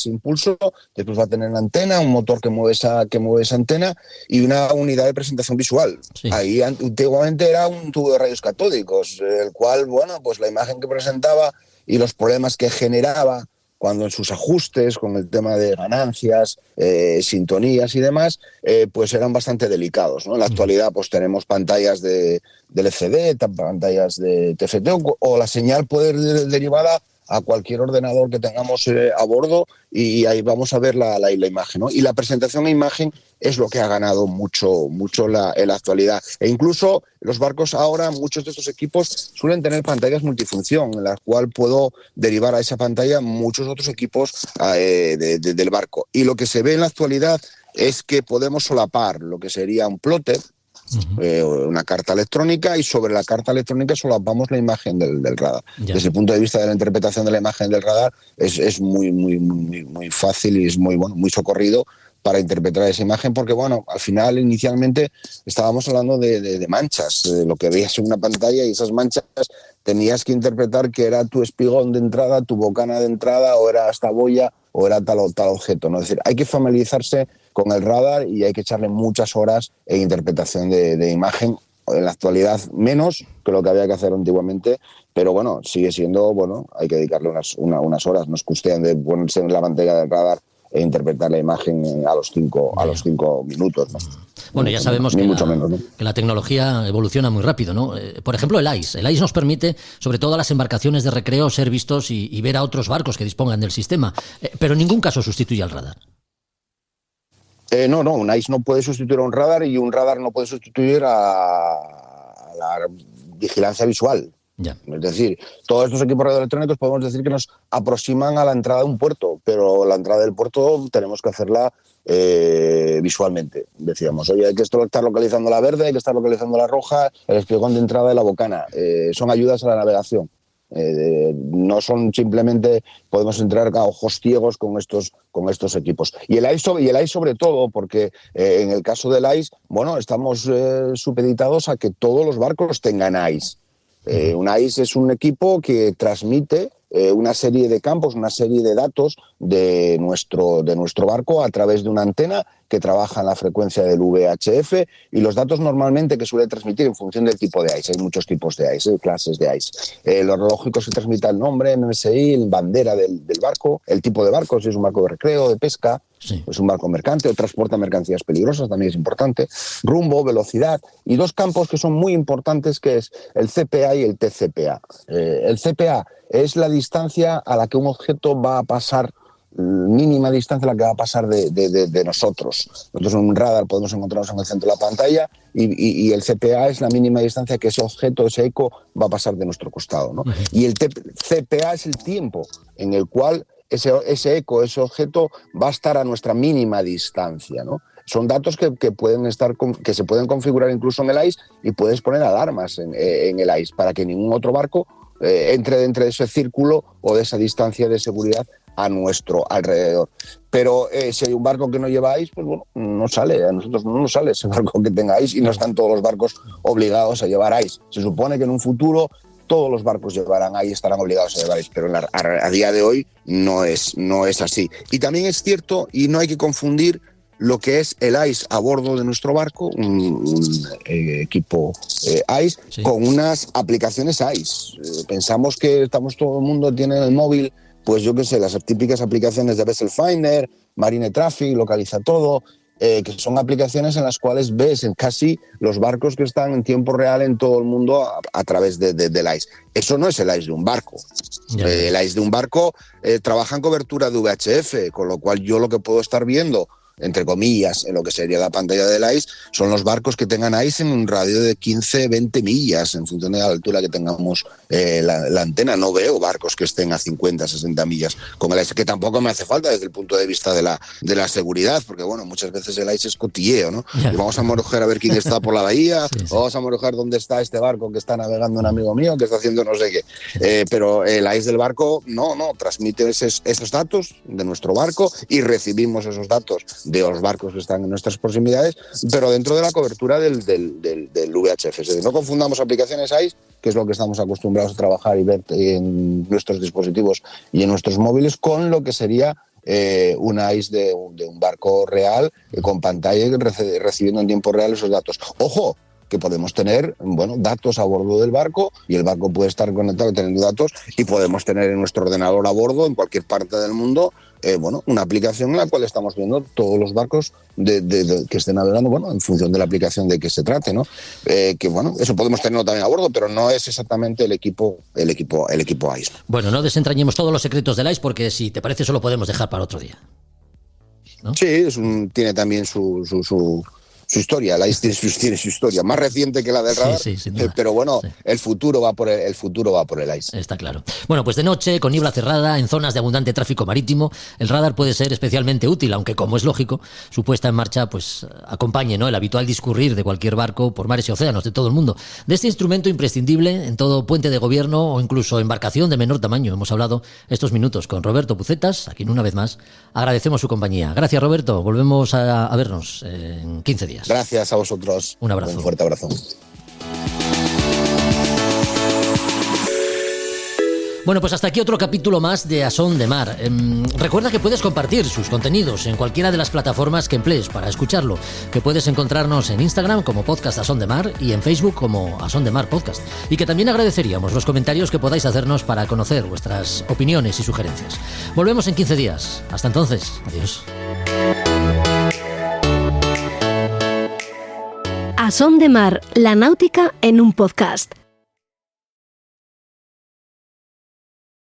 impulso. Después va a tener una antena, un motor que mueve esa antena y una unidad de presentación visual. Sí. Ahí antiguamente era un tubo de rayos catódicos, el cual, bueno, pues la imagen que presentaba y los problemas que generaba cuando en sus ajustes, con el tema de ganancias, sintonías y demás, pues eran bastante delicados, ¿no? En la actualidad pues tenemos pantallas de LCD, pantallas de TFT, o la señal puede ir derivada a cualquier ordenador que tengamos a bordo, y ahí vamos a ver la imagen, ¿no? Y la presentación en imagen es lo que ha ganado mucho en la actualidad. E incluso los barcos ahora, muchos de estos equipos suelen tener pantallas multifunción, en las cuales puedo derivar a esa pantalla muchos otros equipos del barco. Y lo que se ve en la actualidad es que podemos solapar lo que sería un plotter, una carta electrónica, y sobre la carta electrónica solapamos la imagen del radar. Desde el punto de vista de la interpretación de la imagen del radar es muy fácil y es muy socorrido para interpretar esa imagen, porque bueno, al final inicialmente estábamos hablando de manchas, de lo que veías en una pantalla, y esas manchas tenías que interpretar que era tu espigón de entrada, tu bocana de entrada, o era esta boya, o era tal objeto, ¿no? Es decir, hay que familiarizarse con el radar y hay que echarle muchas horas en interpretación de imagen. En la actualidad menos que lo que había que hacer antiguamente, pero bueno, sigue siendo, hay que dedicarle unas horas. No es cuestión de ponerse en la pantalla del radar e interpretar la imagen a los 5 minutos, ¿no? Bueno, ya sabemos que la tecnología evoluciona muy rápido, ¿no? Por ejemplo, el ICE nos permite, sobre todo a las embarcaciones de recreo, ser vistos y ver a otros barcos que dispongan del sistema, pero en ningún caso sustituye al radar. No, un ICE no puede sustituir a un radar, y un radar no puede sustituir a la vigilancia visual. Ya. Es decir, todos estos equipos radioelectrónicos podemos decir que nos aproximan a la entrada de un puerto, pero la entrada del puerto tenemos que hacerla visualmente. Decíamos, oye, hay que estar localizando la verde, hay que estar localizando la roja, el espigón de entrada de la bocana. Son ayudas a la navegación. No son simplemente, podemos entrar a ojos ciegos con estos equipos. Y el ICE sobre todo, porque en el caso del ICE, estamos supeditados a que todos los barcos tengan ICE. Un ICE es un equipo que transmite una serie de campos, una serie de datos de nuestro barco a través de una antena que trabaja en la frecuencia del VHF, y los datos normalmente que suele transmitir en función del tipo de ICE. Hay muchos tipos de ICE, clases de ICE. Los lógicos se transmite el nombre, MSI, la bandera del barco, el tipo de barco, si es un barco de recreo, de pesca, es un barco mercante o transporta mercancías peligrosas, también es importante, rumbo, velocidad, y dos campos que son muy importantes, que es el CPA y el TCPA. El CPA es la distancia a la que un objeto va a pasar, mínima distancia a la que va a pasar de nosotros. Nosotros en un radar podemos encontrarnos en el centro de la pantalla, y el CPA es la mínima distancia que ese objeto, ese eco, va a pasar de nuestro costado, ¿no? Y el CPA es el tiempo en el cual ese eco, ese objeto, va a estar a nuestra mínima distancia, ¿no? Son datos que se pueden configurar incluso en el ICE, y puedes poner alarmas en el ICE para que ningún otro barco entre dentro de ese círculo o de esa distancia de seguridad a nuestro alrededor. Pero si hay un barco que no lleva ICE, pues bueno, no sale, a nosotros no nos sale ese barco que tenga ICE y no están todos los barcos obligados a llevar ICE. Se supone que en un futuro todos los barcos llevarán ICE, estarán obligados a llevar ICE, pero a día de hoy no es así. Y también es cierto, y no hay que confundir lo que es el ICE a bordo de nuestro barco, un equipo ICE, sí, con unas aplicaciones ICE. Pensamos que todo el mundo tiene el móvil, pues yo qué sé, las típicas aplicaciones de Vessel Finder, Marine Traffic, Localiza Todo, que son aplicaciones en las cuales ves en casi los barcos que están en tiempo real en todo el mundo a través del ICE. Eso no es el ICE de un barco. El ICE de un barco trabaja en cobertura de VHF, con lo cual yo lo que puedo estar viendo, entre comillas, en lo que sería la pantalla del ICE, son los barcos que tengan ICE en un radio de 15, 20 millas, en función de la altura que tengamos la antena. No veo barcos que estén a 50, 60 millas con el ICE, que tampoco me hace falta desde el punto de vista de la seguridad, porque bueno, muchas veces el ICE es cotilleo, ¿no? Y vamos a morojar a ver quién está por la bahía, sí. O vamos a morojar dónde está este barco que está navegando un amigo mío, que está haciendo no sé qué. Pero el ICE del barco, no, transmite esos datos de nuestro barco y recibimos esos datos de los barcos que están en nuestras proximidades, pero dentro de la cobertura del VHF. Es decir, no confundamos aplicaciones ICE, que es lo que estamos acostumbrados a trabajar y ver en nuestros dispositivos y en nuestros móviles, con lo que sería un ICE de un barco real, con pantalla y recibiendo en tiempo real esos datos. ¡Ojo! Que podemos tener, bueno, datos a bordo del barco y el barco puede estar conectado teniendo datos y podemos tener en nuestro ordenador a bordo en cualquier parte del mundo, bueno, una aplicación en la cual estamos viendo todos los barcos que estén navegando, bueno, en función de la aplicación de que se trate, ¿no? Que bueno, eso podemos tenerlo también a bordo, pero no es exactamente el equipo ICE. Bueno, no desentrañemos todos los secretos del ICE porque si te parece eso lo podemos dejar para otro día, ¿no? Sí, tiene también su historia, el ICE tiene su historia, más reciente que la del radar, sí, pero bueno, sí. el futuro va por el ICE. Está claro. Bueno, pues de noche, con niebla cerrada, en zonas de abundante tráfico marítimo, el radar puede ser especialmente útil, aunque como es lógico, su puesta en marcha pues acompañe, ¿no?, el habitual discurrir de cualquier barco por mares y océanos de todo el mundo. De este instrumento imprescindible en todo puente de gobierno o incluso embarcación de menor tamaño. Hemos hablado estos minutos con Roberto Pucetas, a quien una vez más agradecemos su compañía. Gracias, Roberto. Volvemos a vernos en 15 días. Gracias a vosotros. Un abrazo. Un fuerte abrazo. Bueno, pues hasta aquí otro capítulo más de A Son de Mar. Recuerda que puedes compartir sus contenidos en cualquiera de las plataformas que emplees para escucharlo, que puedes encontrarnos en Instagram como Podcast A Son de Mar y en Facebook como A Son de Mar Podcast. Y que también agradeceríamos los comentarios que podáis hacernos para conocer vuestras opiniones y sugerencias. Volvemos en 15 días. Hasta entonces, adiós. A Son de Mar, la náutica en un podcast.